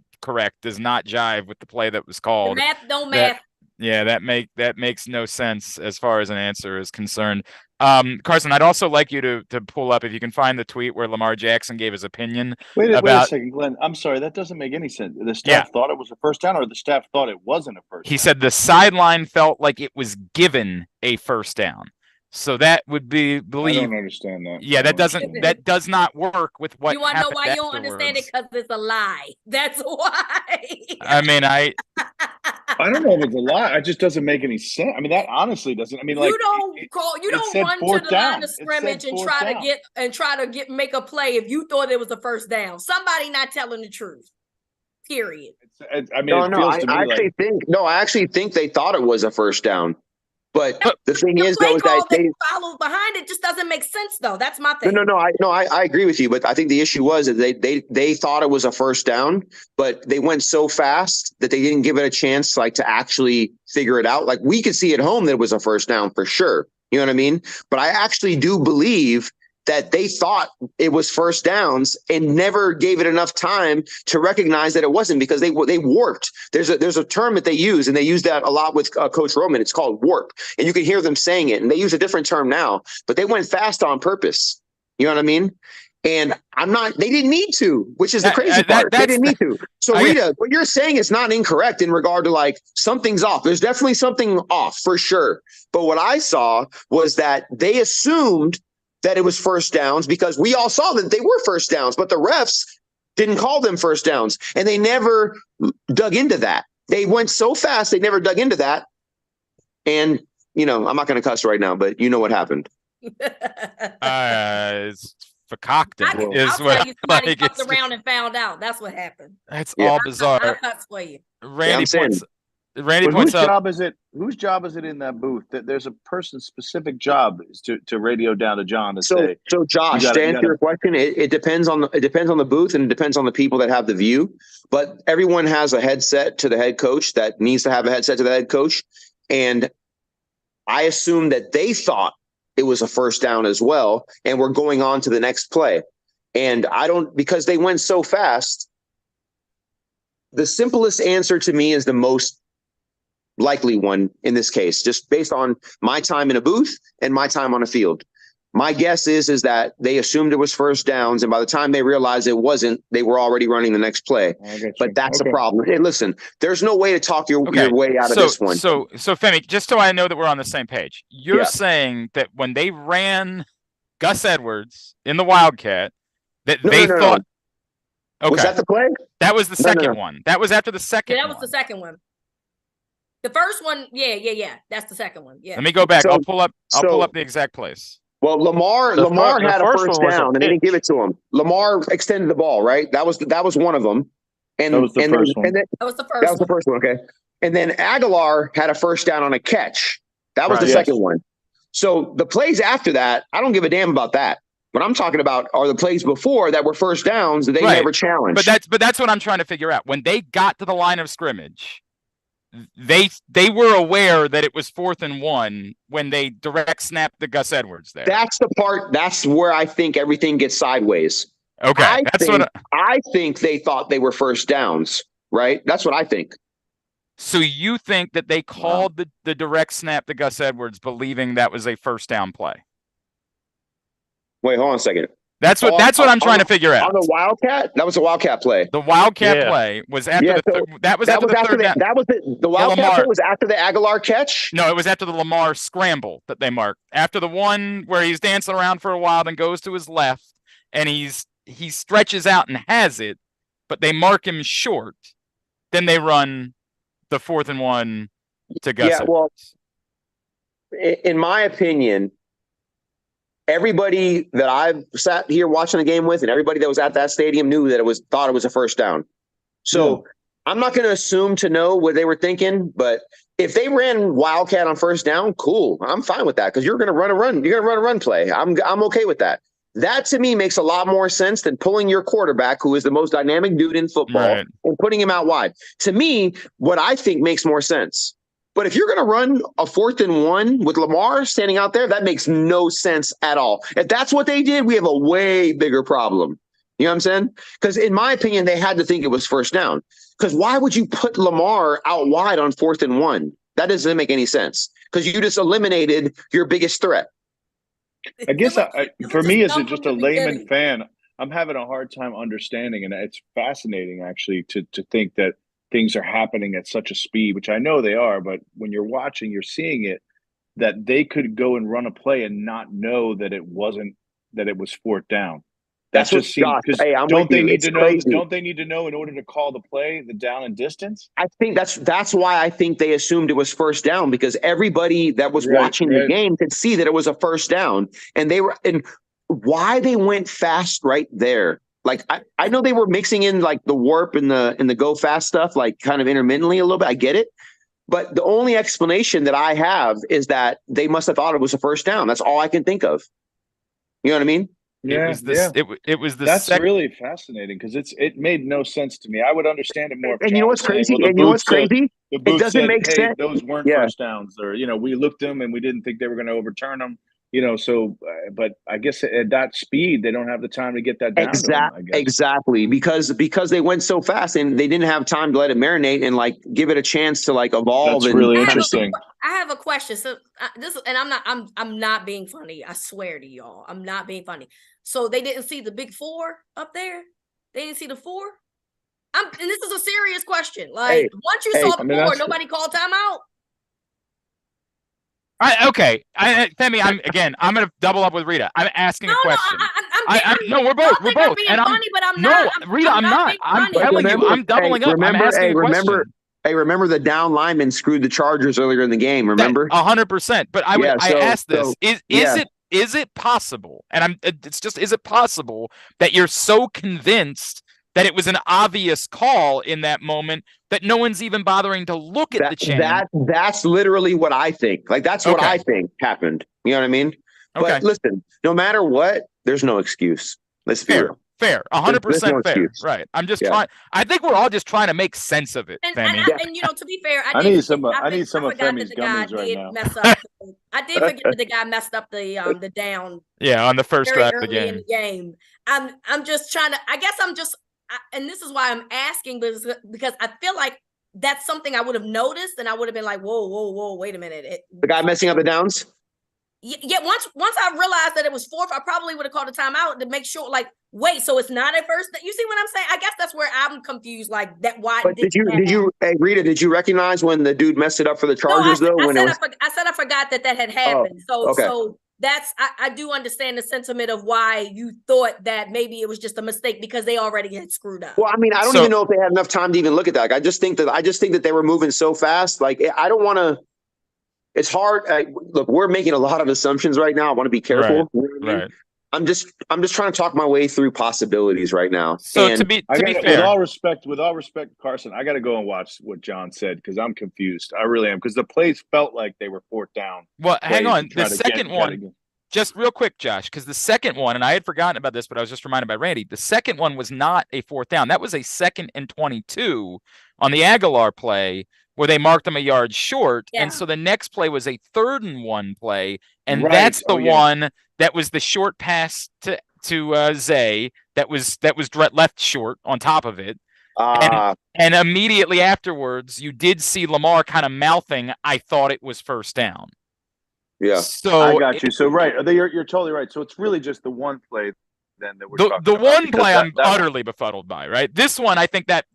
S1: does not jive with the play that was called.
S3: The math don't math.
S1: Yeah, that makes no sense as far as an answer is concerned. Carson, I'd also like you to pull up, if you can find the tweet where Lamar Jackson gave his opinion.
S5: Wait a second, Glenn. I'm sorry, that doesn't make any sense. The staff thought it was a first down, or the staff thought it wasn't a first down?
S1: He said the sideline felt like it was given a first down. So that would be believe.
S5: I don't understand that.
S1: Yeah, that does not work with what.
S3: You want to know why you don't understand it? Because it's a lie. That's why.
S1: I
S5: don't know if it's a lie. It just doesn't make any sense. That honestly doesn't.
S3: You don't run to the line of scrimmage and try to make a play if you thought it was a first down. Somebody not telling the truth. Period.
S4: I actually think they thought it was a first down. But the thing is, though, is that they
S3: followed behind it just doesn't make sense, though. That's my thing.
S4: I agree with you, but I think the issue was that they thought it was a first down, but they went so fast that they didn't give it a chance, to actually figure it out. Like we could see at home that it was a first down for sure. You know what I mean? But I actually do believe that they thought it was first downs and never gave it enough time to recognize that it wasn't, because they warped. There's a term that they use, and they use that a lot with Coach Roman. It's called warp, and you can hear them saying it. And they use a different term now, but they went fast on purpose. You know what I mean? And they didn't need to, which is the crazy part. They didn't need to. So Reeta, what you're saying is not incorrect in regard to like something's off. There's definitely something off for sure. But what I saw was that they assumed that it was first downs because we all saw that they were first downs, but the refs didn't call them first downs, and they never dug into that. They went so fast, they never dug into that. And, I'm not going to cuss right now, but you know what happened.
S1: It's fakakta
S3: is what somebody fucked around and found out. That's what happened.
S1: That's all bizarre.
S3: I'll cuss for you.
S1: Randy points
S5: out. Whose job is it in that booth? That there's a person's specific job is to radio down to John to say. So
S4: Josh, to answer your question, it depends on the booth, and it depends on the people that have the view. But everyone has a headset to the head coach that needs to have a headset to the head coach, and I assume that they thought it was a first down as well, and we're going on to the next play. And because they went so fast, the simplest answer to me is the most likely one in this case, just based on my time in a booth and my time on a field. My guess is that they assumed it was first downs, and by the time they realized it wasn't, they were already running the next play. But that's a problem. Hey, listen, there's no way to talk your way out of this one.
S1: So Femi, just so I know that we're on the same page, you're saying that when they ran Gus Edwards in the Wildcat, that they thought.
S4: Okay. Was that the play?
S1: That was the second one. That was after the second.
S3: That was the second one. The first one, yeah. That's the second one. Yeah.
S1: Let me go back. I'll pull up the exact place.
S4: Well, Lamar had a first down, and they didn't give it to him. Lamar extended the ball, right? That was one of them. And
S5: that was the first one.
S3: That was the first one.
S4: Okay. And then Aguilar had a first down on a catch. That was the second one. So the plays after that, I don't give a damn about that. What I'm talking about are the plays before that were first downs that they never challenged.
S1: But that's what I'm trying to figure out. When they got to the line of scrimmage, they were aware that it was 4th and 1 when they direct snapped the Gus Edwards there.
S4: That's the part. That's where I think everything gets sideways.
S1: Okay,
S4: I think they thought they were first downs. Right. That's what I think.
S1: So you think that they called the direct snap to Gus Edwards, believing that was a first down play?
S4: Wait, hold on a second.
S1: That's what I'm trying to figure out.
S4: On the Wildcat, that was a Wildcat play.
S1: The Wildcat play was after
S4: the Wildcat play was after the Aguilar catch.
S1: No, it was after the Lamar scramble that they marked. After the one where he's dancing around for a while and goes to his left, and he stretches out and has it, but they mark him short. Then they run the 4th and 1 to Gus.
S4: Yeah, well, in my opinion, everybody that I've sat here watching the game with and everybody that was at that stadium knew that thought it was a first down. So I'm not going to assume to know what they were thinking, but if they ran Wildcat on first down, cool. I'm fine with that because you're going to run a run. You're going to run a run play. I'm okay with that. That to me makes a lot more sense than pulling your quarterback, who is the most dynamic dude in football, and putting him out wide. To me, what I think makes more sense. But if you're going to run a 4th and 1 with Lamar standing out there, that makes no sense at all. If that's what they did, we have a way bigger problem. You know what I'm saying? Because in my opinion, they had to think it was first down. Because why would you put Lamar out wide on 4th and 1? That doesn't make any sense. Because you just eliminated your biggest threat.
S5: I guess for me, as just a layman fan, I'm having a hard time understanding, and it's fascinating actually to think that things are happening at such a speed, which I know they are, but when you're watching, you're seeing it, that they could go and run a play and not know that it was 4th down.
S4: That's just Josh. Hey,
S5: don't they need to know? Don't they need to know in order to call the play, the down and distance?
S4: I think that's why I think they assumed it was first down, because everybody that was watching the game could see that it was a first down, and why they went fast right there. Like I know they were mixing in like the warp and the go fast stuff, like kind of intermittently a little bit. I get it. But the only explanation that I have is that they must have thought it was a first down. That's all I can think of. You know what I mean?
S5: Yeah,
S1: It was the
S5: That's
S1: second.
S5: really fascinating because it made no sense to me. I would understand it more if
S4: And you know
S5: John
S4: what's
S5: was saying,
S4: crazy?
S5: well,
S4: And you know what's crazy?
S5: the
S4: It
S5: booth
S4: doesn't
S5: said,
S4: make
S5: hey,
S4: sense.
S5: those weren't
S4: Yeah.
S5: first downs, or we looked them and we didn't think they were going to overturn them. So but I guess at that speed they don't have the time to get that down to them, I guess.
S4: Exactly, because they went so fast and they didn't have time to let it marinate and like give it a chance to like evolve.
S5: That's really interesting.
S3: I have a question. So and I'm not being funny. I swear to y'all, I'm not being funny. So they didn't see the big four up there. They didn't see the four. And this is a serious question. Like once you saw the four, nobody called timeout.
S1: Okay, Femi, I'm gonna double up with Reeta. I'm asking a question.
S3: No,
S1: we're both.
S3: And I'm funny, but I'm not.
S1: Reeta, I'm not. I'm telling you, I'm doubling up. I'm asking a question.
S4: Remember the down lineman screwed the Chargers earlier in the game. Remember?
S1: 100%. But I asked this: is it possible? And is it possible that you're so convinced that it was an obvious call in that moment that no one's even bothering to look at the chain?
S4: That's literally what I think. Like that's what I think happened. You know what I mean? Okay. But listen, no matter what, there's no excuse. Let's be real.
S1: Fair, 100% fair. Right. I'm just trying. I think we're all just trying to make sense of it.
S3: And to be fair,
S5: I need some of Femi's gummies right now.
S3: I did forget that the guy messed up the down.
S1: Yeah, on the first drive of the game.
S3: In the game. I'm just trying to. I guess and this is why I'm asking, because I feel like that's something I would have noticed, and I would have been like, whoa, wait a minute.
S4: The guy messing up the downs?
S3: Yeah, once I realized that it was fourth, I probably would have called a timeout to make sure, like, wait, so it's not at first? You see what I'm saying? I guess that's where I'm confused, like that. Why?
S4: But did you, Reeta, did you recognize when the dude messed it up for the Chargers, though?
S3: I said I forgot that had happened. So that's, I do understand the sentiment of why you thought that maybe it was just a mistake because they already had screwed up.
S4: Well, I mean, I don't even know if they had enough time to even look at that. I just think that they were moving so fast. Like, I don't want to. It's hard. Look, we're making a lot of assumptions right now. I want to be careful.
S1: Right.
S4: I'm just trying to talk my way through possibilities right now.
S1: So to be fair,
S5: with all respect, Carson, I got to go and watch what John said because I'm confused. I really am, because the plays felt like they were fourth down.
S1: Well, hang on. The second one, just real quick, Josh, because the second one, and I had forgotten about this, but I was just reminded by Randy. The second one was not a fourth down. That was a 2nd and 22 on the Aguilar play, where they marked them a yard short. Yeah. And so the next play was a 3rd and 1 play. And that's the one that was the short pass to Zay that was left short on top of it. And immediately afterwards, you did see Lamar kind of mouthing, I thought it was first down.
S4: Yeah.
S5: So I got you. So you're totally right. So it's really just the one play then that we're talking about.
S1: The one play I'm utterly befuddled by, right? This one, I think that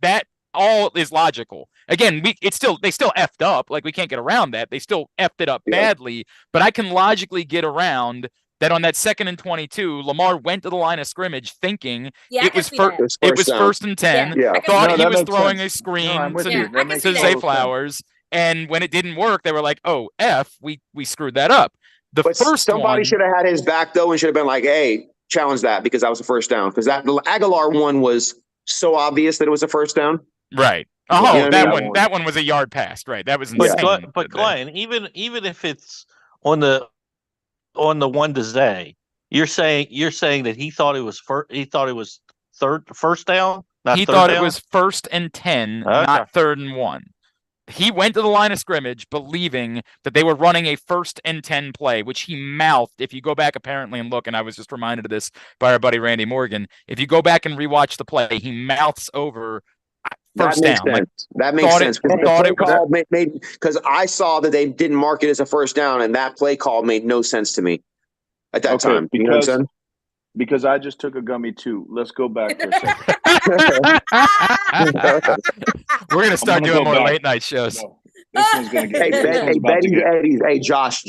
S1: all is logical. Again, they still effed up. Like, we can't get around that. They still effed it up badly, but I can logically get around that on that 2nd and 22, Lamar went to the line of scrimmage thinking it was first and 10.
S4: Yeah.
S1: Thought he was throwing a screen to Zay Flowers. And when it didn't work, they were like, "Oh, we screwed that up."
S4: Somebody should have had his back though, and should have been like, "Hey, challenge that," because that was a first down. Because the Aguilar one was so obvious that it was a first down.
S1: Right. Oh, that one was a yard pass. Right. That was insane.
S2: But Glenn, even if it's on the one to Zay, you're saying that he thought it was first down.
S1: He thought it was 1st and 10, not 3rd and 1. He went to the line of scrimmage believing that they were running a 1st and 10 play, which he mouthed. If you go back apparently and look, and I was just reminded of this by our buddy Randy Morgan, if you go back and rewatch the play, he mouths over first down.
S4: That makes sense. Because I saw that they didn't mark it as a first down, and that play call made no sense to me at that time. You know what I'm saying?
S5: Because I just took a gummy too. Let's go back for a second.
S1: We're gonna start doing more late night shows.
S5: No, this one's gonna get.
S4: Betty's Eddie's. Hey, Josh,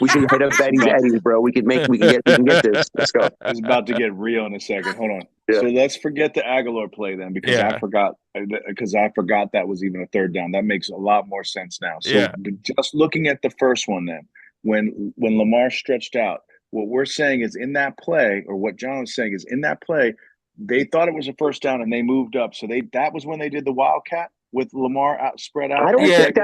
S4: we should hit up Betty's Eddie's, bro. We can get this. Let's go.
S5: It's about to get real in a second. Hold on. Yeah. So let's forget the Aguilar play then, because I forgot that was even a 3rd down. That makes a lot more sense now. So just looking at the first one then, when Lamar stretched out. What we're saying is in that play, or what John was saying is in that play, they thought it was a first down and they moved up. So that was when they did the Wildcat with Lamar spread out.
S4: I don't think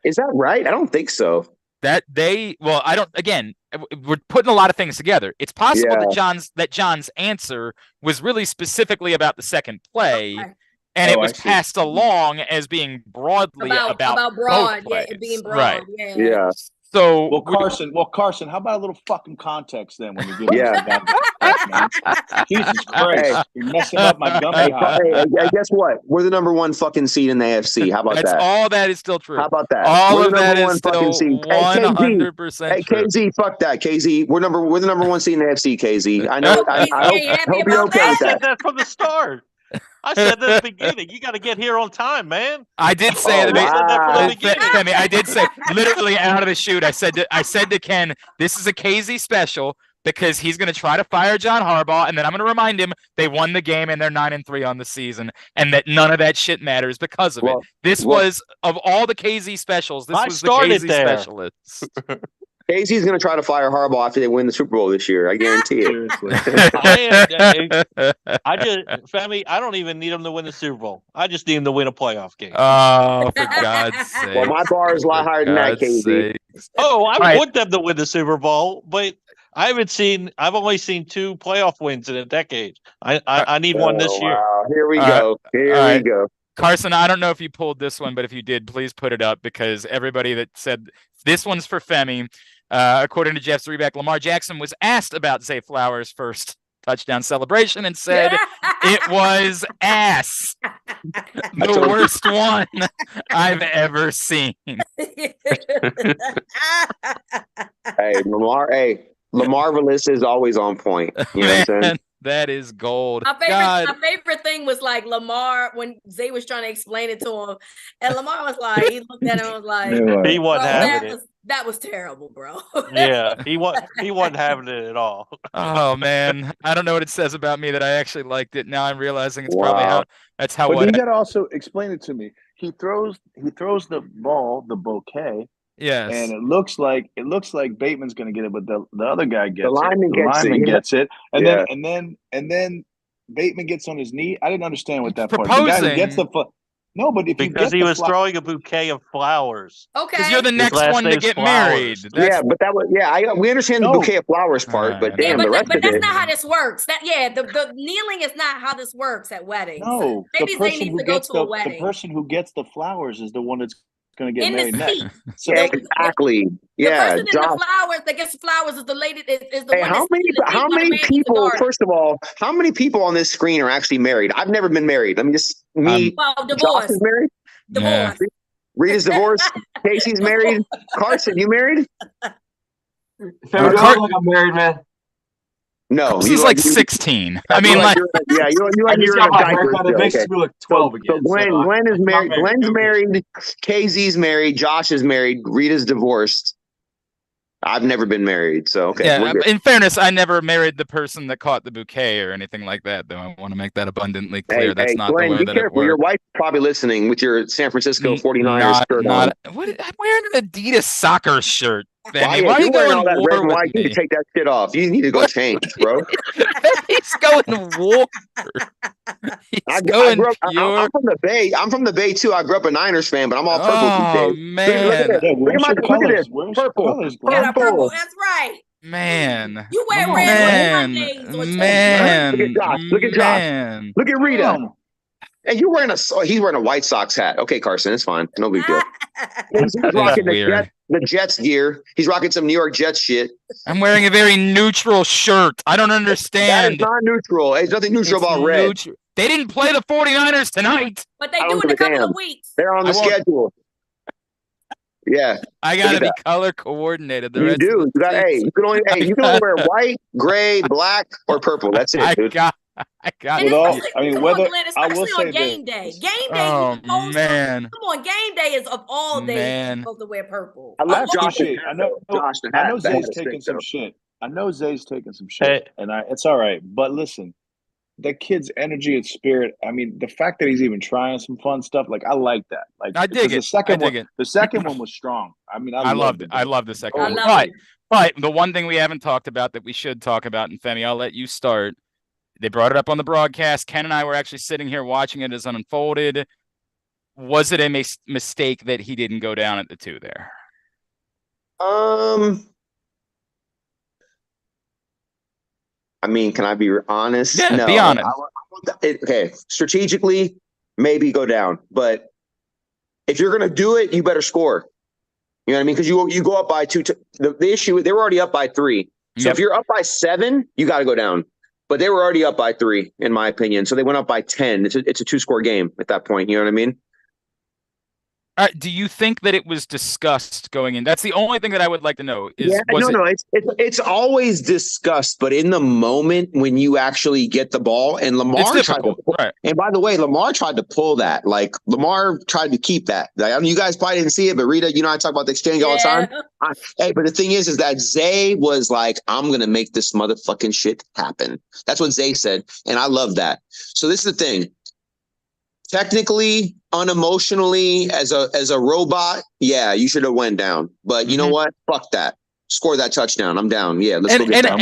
S4: is that right? I don't think so.
S1: I don't, again, we're putting a lot of things together. It's possible that John's answer was really specifically about the second play.
S3: Okay.
S1: And it
S5: Oh, I
S1: was
S5: see.
S1: passed along as being broadly about
S3: broad,
S1: both plays.
S3: being broad,
S1: right.
S4: Yeah.
S1: So
S5: Well, Carson, how about a little fucking context then when you give
S4: Yeah.
S5: us the context, man? Jesus Christ, you're messing up my gummy hop.
S4: Hey, guess what? We're the number one fucking seed in the AFC. How about
S1: that's
S4: that?
S1: all that is still true.
S4: How about that?
S1: All
S4: We're
S1: of
S4: the
S1: that
S4: number
S1: is
S4: one fucking
S1: still
S4: seed.
S1: 100%
S4: Hey,
S1: true.
S4: KZ, fuck that, KZ. We're the number one seed in the AFC, KZ. I know. I
S3: You ain't happy
S4: hope you're
S3: about
S4: okay
S2: I
S4: with
S2: said
S4: that.
S2: that from the start. I said that at the beginning. You got to get here on time, man.
S1: I did say
S4: Oh,
S1: at the
S2: I said that from the
S4: wow.
S2: beginning.
S1: Femi, I did say literally out of the chute. I said to Ken, this is a KZ special because he's going to try to fire John Harbaugh, and then I'm going to remind him they won the game and they're 9-3 on the season, and that none of that shit matters because of it. This was of all the KZ specials. This was the KZ specialist.
S4: KZ's going to try to fire Harbaugh after they win the Super Bowl this year. I guarantee it.
S5: Seriously.
S2: Femi, I don't even need him to win the Super Bowl. I just need him to win a playoff game.
S1: Oh, for God's sake.
S4: Well, my bar is a lot higher than that, KZ.
S2: Oh, I
S1: Right.
S2: want them to win the Super Bowl, but I've only seen 2 playoff wins in a decade. I need one this year.
S4: Wow. Here we
S1: All
S4: go. Here
S1: All
S4: we
S1: right.
S4: go.
S1: Carson, I don't know if you pulled this one, but if you did, please put it up because everybody that said this one's for Femi. According to Jeff Zreback, Lamar Jackson was asked about Zay Flowers' first touchdown celebration and said it was ass. The worst one I've ever seen.
S4: Hey, Lamarvelous is always on point. You know what I'm saying?
S1: That is gold.
S3: My favorite thing was like Lamar when Zay was trying to explain it to him, and Lamar was like, he looked at him and was like,
S2: He wasn't having it.
S3: That was terrible, bro.
S2: Yeah, he wasn't having it at all.
S1: Oh man, I don't know what it says about me that I actually liked it. Now I'm realizing it's probably how that's how.
S5: But you got to also explain it to me. He throws the ball, the bouquet.
S1: Yes.
S5: And it looks like Bateman's going to get it, but the other guy gets
S4: The lineman
S5: gets it, and
S4: Yeah.
S5: then Bateman gets on his knee. I didn't understand what that part.
S1: Proposing.
S5: The guy who gets no, but if
S2: Because he was throwing a bouquet of flowers.
S3: Okay.
S1: Because you're the next
S2: last
S1: one to
S2: name's
S1: get
S2: Flowers.
S1: married.
S4: Yeah, but that was we understand the bouquet of flowers part, but damn, the rest
S3: but
S4: of
S3: that's
S4: it.
S3: not how this works. The kneeling is not how this works at weddings.
S5: No,
S3: Maybe Zay needs to go to a
S5: the
S3: wedding.
S5: person who gets the flowers is the one that's going to get
S3: In
S5: married
S3: the
S5: next.
S3: seat.
S5: So
S4: Exactly.
S3: The
S4: Yeah,
S3: person in the flowers that gets the flowers is the lady is the
S4: Hey,
S3: one
S4: how many people? First of all, how many people on this screen are actually married? I've never been married. Let me just Josh
S3: divorce.
S4: is married.
S3: Divorce.
S1: Yeah.
S4: Rita's divorced. Casey's married. Carson, you married?
S6: Femi, I'm married, man.
S4: No,
S1: This is like 16. I mean, like,
S4: yeah, you
S6: I just got my haircut. It makes
S4: okay.
S6: me look 12 again.
S4: So Glenn is married.
S6: not married.
S4: Glenn's married. KZ's married. Josh is married. Rita's divorced. I've never been married, so okay.
S1: yeah. In fairness, I never married the person that caught the bouquet or anything like that. Though I want to make that abundantly clear. That's not
S4: Glenn,
S1: the way
S4: be
S1: that
S4: careful.
S1: it
S4: Your
S1: works.
S4: wife's probably listening with your San Francisco 49ers shirt on.
S1: I'm wearing an Adidas soccer shirt. Femi. Why are
S4: you're
S1: you
S4: wearing
S1: going
S4: all that
S1: war
S4: red and
S1: with
S4: white? You
S1: me?
S4: need to take that shit off. You need to go change, bro.
S1: He's going war. He's going pure.
S4: I'm from the Bay. I'm from the Bay too. I grew up a Niners fan, but I'm all purple
S1: Oh
S4: these days.
S1: man,
S4: Look at this. Purple.
S3: Purple. That's right.
S1: man.
S3: You wear red on Mondays or
S1: Man.
S4: Look at Josh.
S1: Man.
S4: Look at Rita. And you're wearing he's wearing a White Sox hat. Okay, Carson, it's fine. No big deal. He's rocking the Jets gear. He's rocking some New York Jets shit.
S1: I'm wearing a very neutral shirt. I don't understand.
S4: That is not neutral. There's nothing neutral about red.
S1: They didn't play the 49ers tonight.
S3: But they do in a couple of weeks.
S4: They're on the schedule. Yeah.
S1: I gotta be color coordinated.
S4: You do. You can only wear white, gray, black, or purple. That's it, dude.
S1: I got
S5: it.
S3: Especially on game day. Game day.
S1: Oh man!
S3: Come on, game day is of all days
S1: man.
S3: supposed to wear purple.
S5: I love Josh. I know Zay's taking some shit. And it's all right. But listen, that kid's energy and spirit. I mean, the fact that he's even trying some fun stuff, like I like that. Like
S1: I dig it.
S5: The second one was strong. I mean, I loved it.
S1: I love the second one. But the one thing we haven't talked about that we should talk about, and Femi, I'll let you start. They brought it up on the broadcast. Ken and I were actually sitting here watching it as it unfolded. Was it a mistake that he didn't go down at the 2 there?
S4: I mean, can I be honest?
S1: Yeah,
S4: No.
S1: be honest.
S4: Okay, strategically, maybe go down, but if you're gonna do it, you better score. You know what I mean? Because you go up by two. The issue, they were already up by 3. So
S1: Yep.
S4: if you're up by 7, you got to go down. But they were already up by 3, in my opinion. So they went up by 10. It's a 2-score game at that point. You know what I mean?
S1: Do you think that it was discussed going in? That's the only thing that I would like to know is
S4: No. It's always discussed, but in the moment when you actually get the ball, and
S1: it's difficult, right?
S4: And by the way, Lamar tried to pull that. Like Lamar tried to keep that. Like, I mean, you guys probably didn't see it, but Reeta, I talk about the exchange all the time. But the thing is that Zay was like, "I'm gonna make this motherfucking shit happen." That's what Zay said, and I love that. So this is the thing. Technically, unemotionally, as a robot, yeah, you should have went down. But you know what? Fuck that. Score that touchdown. I'm down. Yeah, let's go get that.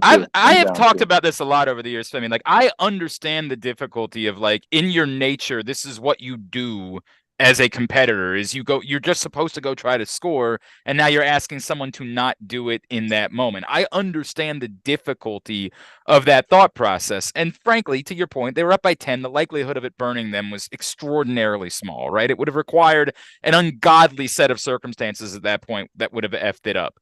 S1: And I have talked about this a lot over the years, Femi. Like, I understand the difficulty of, like, in your nature, this is what you do as a competitor, is you're just supposed to go try to score, and now you're asking someone to not do it in that moment. I understand the difficulty of that thought process. And frankly, to your point, they were up by 10. The likelihood of it burning them was extraordinarily small, right? It would have required an ungodly set of circumstances at that point that would have effed it up.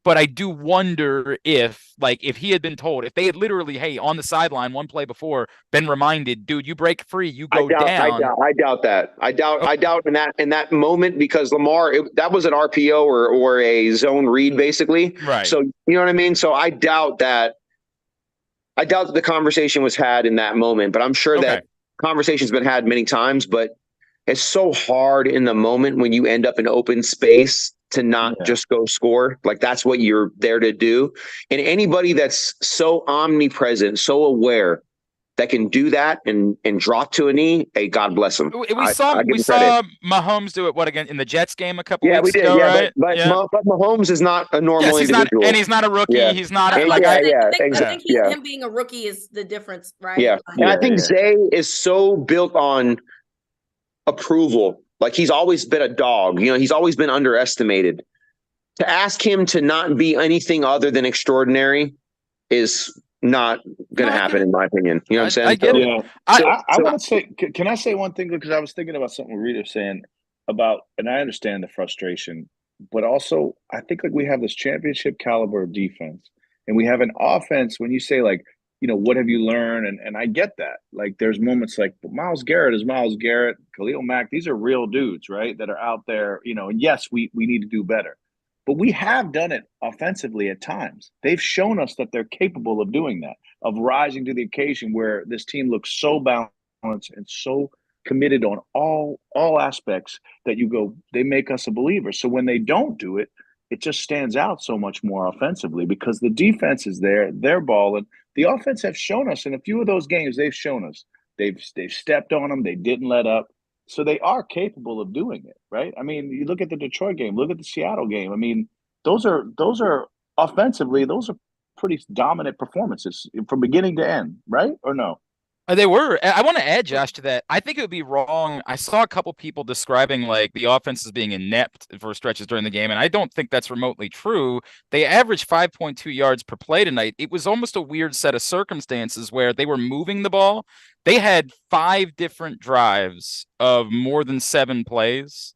S1: But I do wonder if he had been told, if they had literally, hey, on the sideline one play before, been reminded, dude, you break free, you go down.
S4: I doubt that. I doubt in that moment, because Lamar, that was an RPO or a zone read, basically.
S1: Right.
S4: So you know what I mean? So I doubt that the conversation was had in that moment, but I'm sure that conversation's been had many times. But it's so hard in the moment when you end up in open space to not just go score. Like, that's what you're there to do. And anybody that's so omnipresent, so aware, that can do that and drop to a knee, hey, God bless them.
S1: We saw Mahomes do it again in the Jets game a couple weeks ago, right?
S4: But Mahomes is not a normal individual.
S1: And he's not a rookie.
S4: Yeah.
S1: He's not
S3: I think him being a rookie is the difference, right?
S4: Yeah. And I think Zay is so built on approval. Like, he's always been a dog. He's always been underestimated. To ask him to not be anything other than extraordinary is not going to happen, in my opinion. You know what I'm saying?
S1: I get it.
S5: Yeah. I want to say, can I say one thing? Because I was thinking about something Reeta was saying about, and I understand the frustration, but also I think, like, we have this championship caliber of defense, and we have an offense. When you say, like, what have you learned? And I get that. Like, there's moments like Myles Garrett is Myles Garrett, Khalil Mack. These are real dudes, right? That are out there, and yes, we need to do better. But we have done it offensively at times. They've shown us that they're capable of doing that, of rising to the occasion, where this team looks so balanced and so committed on all aspects that you go, they make us a believer. So when they don't do it, it just stands out so much more offensively, because the defense is there, they're balling. The offense have shown us in a few of those games, they've shown us they've stepped on them, they didn't let up. So they are capable of doing it, right? I mean, you look at the Detroit game, look at the Seattle game. I mean, those are offensively, those are pretty dominant performances from beginning to end, right? Or no?
S1: They were. I want to add, Josh, to that. I think it would be wrong. I saw a couple people describing, like, the offense as being inept for stretches during the game, and I don't think that's remotely true. They averaged 5.2 yards per play tonight. It was almost a weird set of circumstances where they were moving the ball. They had 5 different drives of more than 7 plays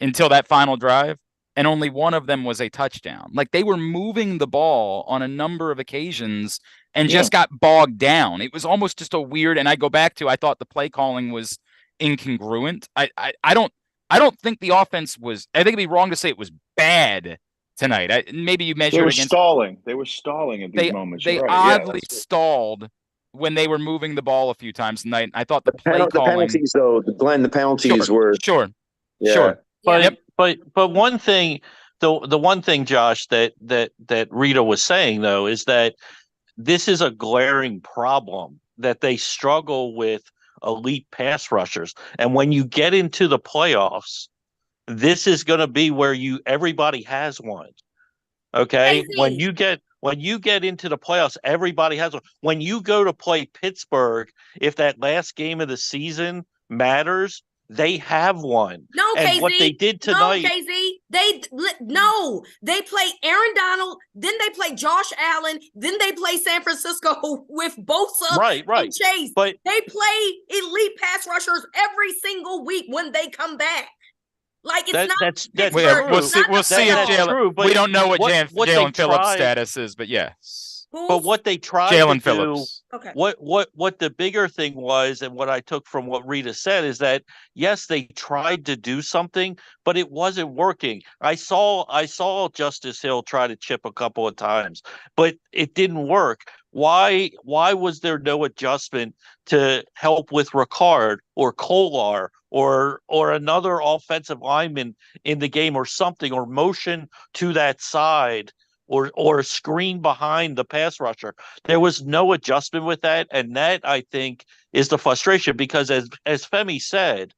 S1: until that final drive, and only one of them was a touchdown. Like, they were moving the ball on a number of occasions and just got bogged down. It was almost just a weird, and I go back to, I thought the play calling was incongruent. I don't think the offense was, I think it'd be wrong to say it was bad tonight. Maybe you measure it against
S5: stalling. They were stalling at these moments.
S1: They oddly stalled when they were moving the ball a few times tonight. I thought the play calling,
S4: the penalties, though, Glenn, the penalties were
S1: sure.
S2: But one thing, the one thing, Josh, that Reeta was saying, though, is that this is a glaring problem, that they struggle with elite pass rushers. And when you get into the playoffs, this is going to be where everybody has one. Okay? When you get into the playoffs, everybody has one. When you go to play Pittsburgh, if that last game of the season matters, They have one.
S3: No,
S2: And
S3: KZ.
S2: what they did tonight.
S3: No, KZ. They play Aaron Donald, then they play Josh Allen, then they play San Francisco with Bosa
S2: Right.
S3: and Chase.
S2: But
S3: they play elite pass rushers every single week when they come back. Like
S2: that's
S3: Pittsburgh.
S1: We'll see. We'll see if
S2: That's true,
S1: Jalen.
S2: but
S1: We don't know what Jalen Phillips'
S2: tried-
S1: status is, but yes.
S2: But what they tried
S1: Jalen
S2: to do,
S1: Phillips.
S3: Okay.
S2: what the bigger thing was, and what I took from what Reeta said, is that yes, they tried to do something, but it wasn't working. I saw Justice Hill try to chip a couple of times, but it didn't work. Why was there no adjustment to help with Ricard or Kolar or another offensive lineman in the game or something, or motion to that side? Or screen behind the pass rusher? There was no adjustment with that, and that, I think, is the frustration, because as Femi said,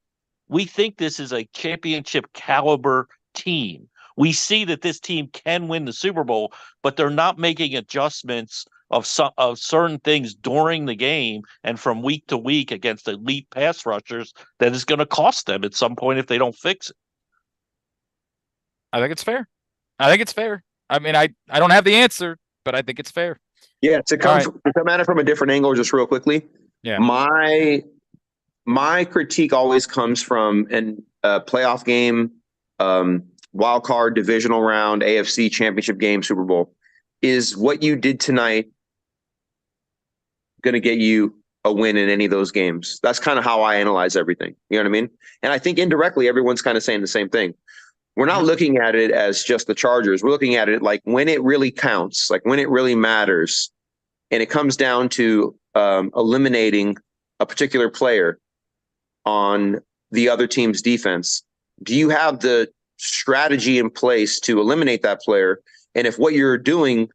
S2: we think this is a championship caliber team. We see that this team can win the Super Bowl, but they're not making adjustments of certain things during the game and from week to week against elite pass rushers that is going to cost them at some point if they don't fix it.
S1: I think it's fair. I mean, I don't have the answer, but I think it's fair.
S4: Yeah, to come at it from a different angle, just real quickly.
S1: Yeah.
S4: My critique always comes from a playoff game, wild card, divisional round, AFC championship game, Super Bowl. Is what you did tonight going to get you a win in any of those games? That's kind of how I analyze everything. You know what I mean? And I think indirectly, everyone's kind of saying the same thing. We're not looking at it as just the Chargers. We're looking at it like when it really counts, like when it really matters. And it comes down to eliminating a particular player on the other team's defense. Do you have the strategy in place to eliminate that player? And if what you're doing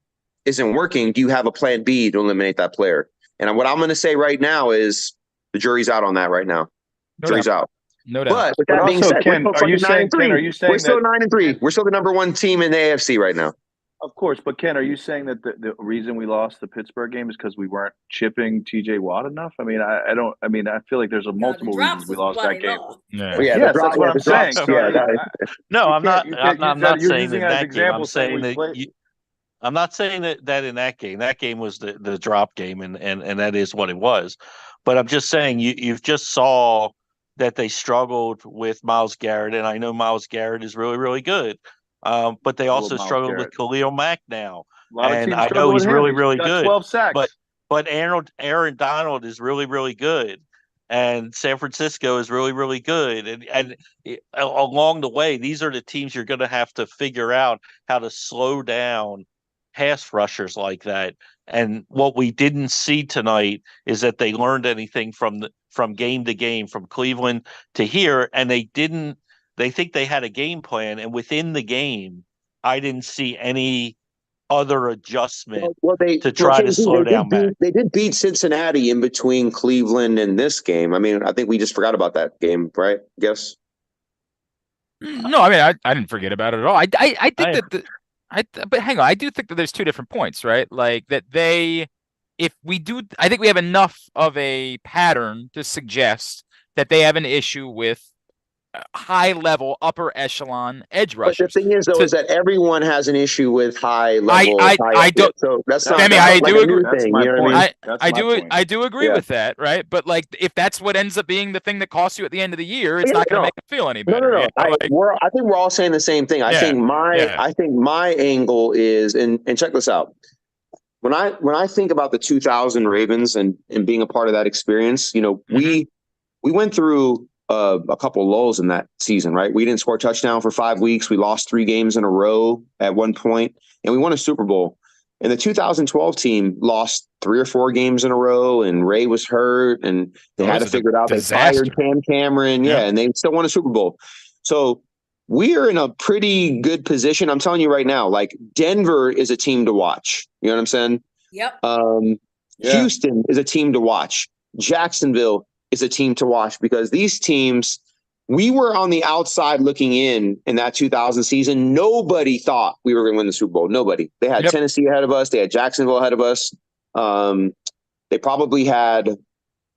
S4: isn't working, do you have a plan B to eliminate that player? And what I'm going to say right now is the jury's out on that right now. Jury's out.
S1: No doubt.
S4: But with that being said,
S5: Ken, are you saying
S4: we're still 9-3? We're still the number one team in the AFC right now.
S5: Of course, but Ken, are you saying that the reason we lost the Pittsburgh game is because we weren't chipping TJ Watt enough? I mean, I don't. I mean, I feel like there's multiple reasons we lost that game.
S1: Yeah.
S4: Well,
S5: Yes, that's what I'm saying. So,
S2: No, I'm not. I'm not
S5: you're
S2: saying
S5: using
S2: that
S5: as
S2: game.
S5: example
S2: I'm saying
S5: saying we
S2: that. I'm not saying that in that game. That game was the drop game, and that is what it was. But I'm just saying you've just saw that they struggled with Myles Garrett, and I know Myles Garrett is really, really good. But they also struggled with Khalil Mack now, and I know he's really, really good.
S5: 12 sacks.
S2: But Aaron Donald is really, really good, and San Francisco is really, really good. And along the way, these are the teams you're going to have to figure out how to slow down pass rushers like that. And what we didn't see tonight is that they learned anything from game to game, from Cleveland to here, and they didn't. They think they had a game plan, and within the game, I didn't see any other adjustment to try to slow down Mac.
S4: They did beat Cincinnati in between Cleveland and this game. I mean, I think we just forgot about that game, right? Guess.
S1: No, I mean, I didn't forget about it at all. I think but hang on, I do think that there's two different points, right? Like that I think we have enough of a pattern to suggest that they have an issue with high level, upper echelon edge rushers.
S4: But the thing is, though, is that everyone has an issue with high level.
S1: I don't.
S4: So that's not.
S1: Femi, I do agree.
S5: That's my point.
S1: I do agree with that, right? But like, if that's what ends up being the thing that costs you at the end of the year, it's not going to make them feel any better.
S4: No. I think we're all saying the same thing. I think my angle is, and check this out. When I think about the 2000 Ravens and being a part of that experience, you know, we went through a couple of lulls in that season, right? We didn't score a touchdown for 5 weeks. We lost 3 games in a row at one point, and we won a Super Bowl. And the 2012 team lost 3 or 4 games in a row, and Ray was hurt, and they had to figure it out. They fired Cam Cameron, and they still won a Super Bowl. So we are in a pretty good position. I'm telling you right now, like Denver is a team to watch. You know what I'm saying?
S3: Yep.
S4: Houston is a team to watch. Jacksonville is a team to watch, because these teams, we were on the outside looking in that 2000 season. Nobody thought we were going to win the Super Bowl. Nobody. They had Tennessee ahead of us. They had Jacksonville ahead of us. They probably had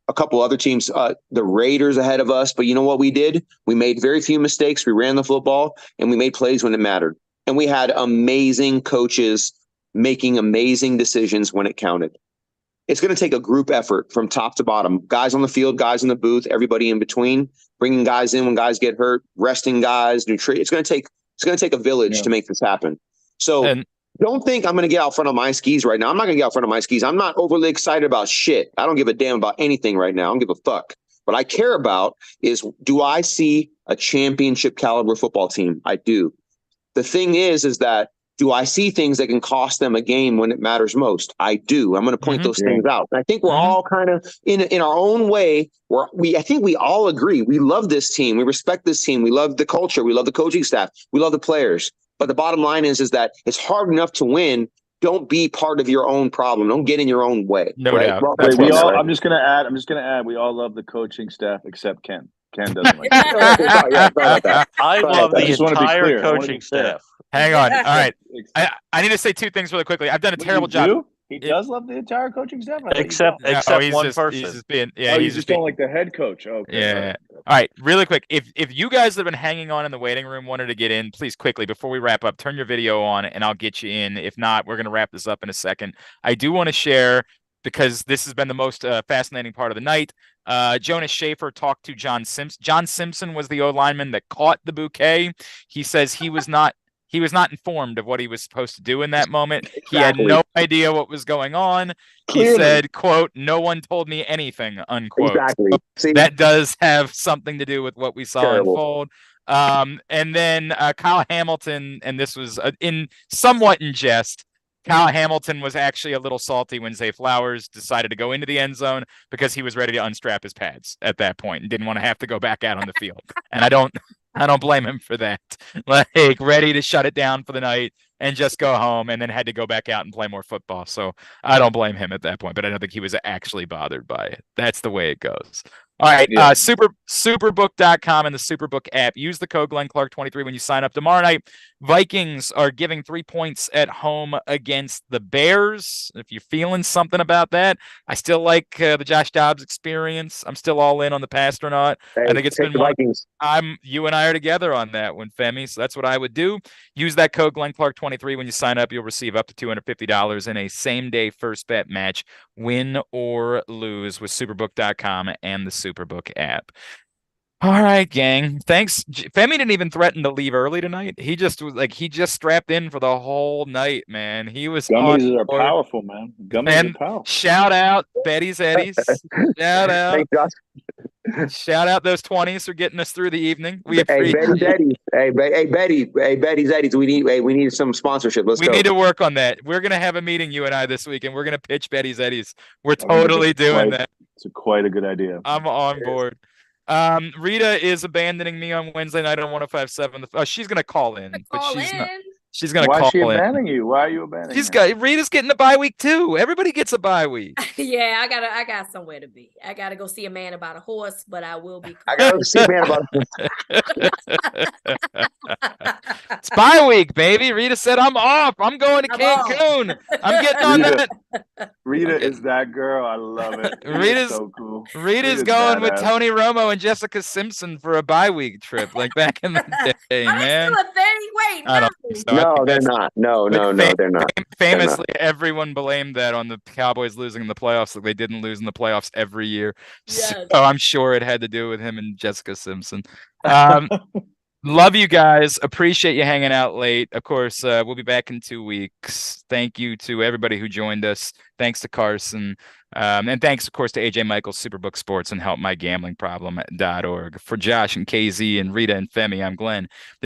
S4: a couple other teams, the Raiders ahead of us. But you know what we did? We made very few mistakes. We ran the football and we made plays when it mattered. And we had amazing coaches making amazing decisions when it counted. It's going to take a group effort from top to bottom. Guys on the field, guys in the booth, everybody in between, bringing guys in when guys get hurt, resting guys, It's going to take a village to make this happen. So don't think I'm going to get out front of my skis right now. I'm not going to get out front of my skis. I'm not overly excited about shit. I don't give a damn about anything right now. I don't give a fuck. What I care about is, do I see a championship caliber football team? I do. The thing is that, do I see things that can cost them a game when it matters most? I do. I'm going to point those things out. And I think we're all kind of in our own way. I think we all agree. We love this team. We respect this team. We love the culture. We love the coaching staff. We love the players. But the bottom line is that it's hard enough to win. Don't be part of your own problem. Don't get in your own way.
S1: No doubt.
S5: I'm just gonna add. We all love the coaching staff except Ken. Ken doesn't like that.
S2: I love the entire coaching staff.
S1: Hang on. All right. I need to say two things really quickly. I've done a terrible job.
S5: He does love the entire coaching staff?
S2: Except one person.
S1: He's just being,
S5: he's just don't like the head coach. Okay.
S1: Yeah. All right. Really quick. If you guys that have been hanging on in the waiting room wanted to get in, please quickly, before we wrap up, turn your video on and I'll get you in. If not, we're going to wrap this up in a second. I do want to share, because this has been the most fascinating part of the night. Jonas Schaefer talked to John Simpson. John Simpson was the O-lineman that caught the bouquet. He says he was not informed of what he was supposed to do in that moment. Exactly. He had no idea what was going on. Clearly. He said, quote, "No one told me anything," unquote. Exactly. So that does have something to do with what we saw unfold. And then Kyle Hamilton, and this was somewhat in jest, Kyle Hamilton was actually a little salty when Zay Flowers decided to go into the end zone because he was ready to unstrap his pads at that point and didn't want to have to go back out on the field. And I don't blame him for that. Like, ready to shut it down for the night and just go home, and then had to go back out and play more football. So I don't blame him at that point, but I don't think he was actually bothered by it. That's the way it goes. All right, superbook.com and the Superbook app. Use the code GlennClark23 when you sign up. Tomorrow night, Vikings are giving 3 points at home against the Bears. If you're feeling something about that, I still like the Josh Dobbs experience. I'm still all in on the past or not.
S4: Hey,
S1: I think it's been
S4: Vikings.
S1: You and I are together on that one, Femi. So that's what I would do. Use that code GlennClark23 when you sign up. You'll receive up to $250 in a same-day first bet match, win or lose, with Superbook.com and the Superbook app. All right, gang. Thanks. Femi didn't even threaten to leave early tonight. He just strapped in for the whole night, man. He was
S5: gummies are powerful, man. Gummies are powerful.
S1: Shout out Betty's Eddies. Shout out.
S4: Thanks, Josh.
S1: Shout out those 20s for getting us through the evening.
S4: Betty's Eddies. We need some sponsorship. We
S1: need to work on that. We're gonna have a meeting, you and I, this week, and we're gonna pitch Betty's Eddies. We're totally doing that.
S5: It's quite a good idea.
S1: I'm on board. Reeta is abandoning me on Wednesday night on 105.7. She's gonna call in, but she's not. She's gonna call in.
S5: Why is she abandoning you? Why are you abandoning her?
S1: Reeta's getting a bye week too. Everybody gets a bye week.
S3: Yeah, I got somewhere to be. I gotta go see a man about a horse, but I will be.
S4: I gotta go see a man about a horse.
S1: It's bye week, baby. Reeta said, "I'm off. I'm going to Cancun. I'm getting on that."
S5: Reeta is that girl. I love it.
S1: Reeta's so cool. Reeta's going with Tony Romo and Jessica Simpson for a bye week trip, like back in the day, man.
S3: Still a thing? Wait,
S1: I don't think so.
S4: No, they're not. No, they're not.
S1: Famously, everyone blamed that on the Cowboys losing in the playoffs. Like, they didn't lose in the playoffs every year. Yes. So I'm sure it had to do with him and Jessica Simpson. Love you guys. Appreciate you hanging out late. Of course, we'll be back in 2 weeks. Thank you to everybody who joined us. Thanks to Carson. And thanks, of course, to AJ Michaels, Superbook Sports, and HelpMyGamblingProblem.org. For Josh and KZ and Reeta and Femi, I'm Glenn.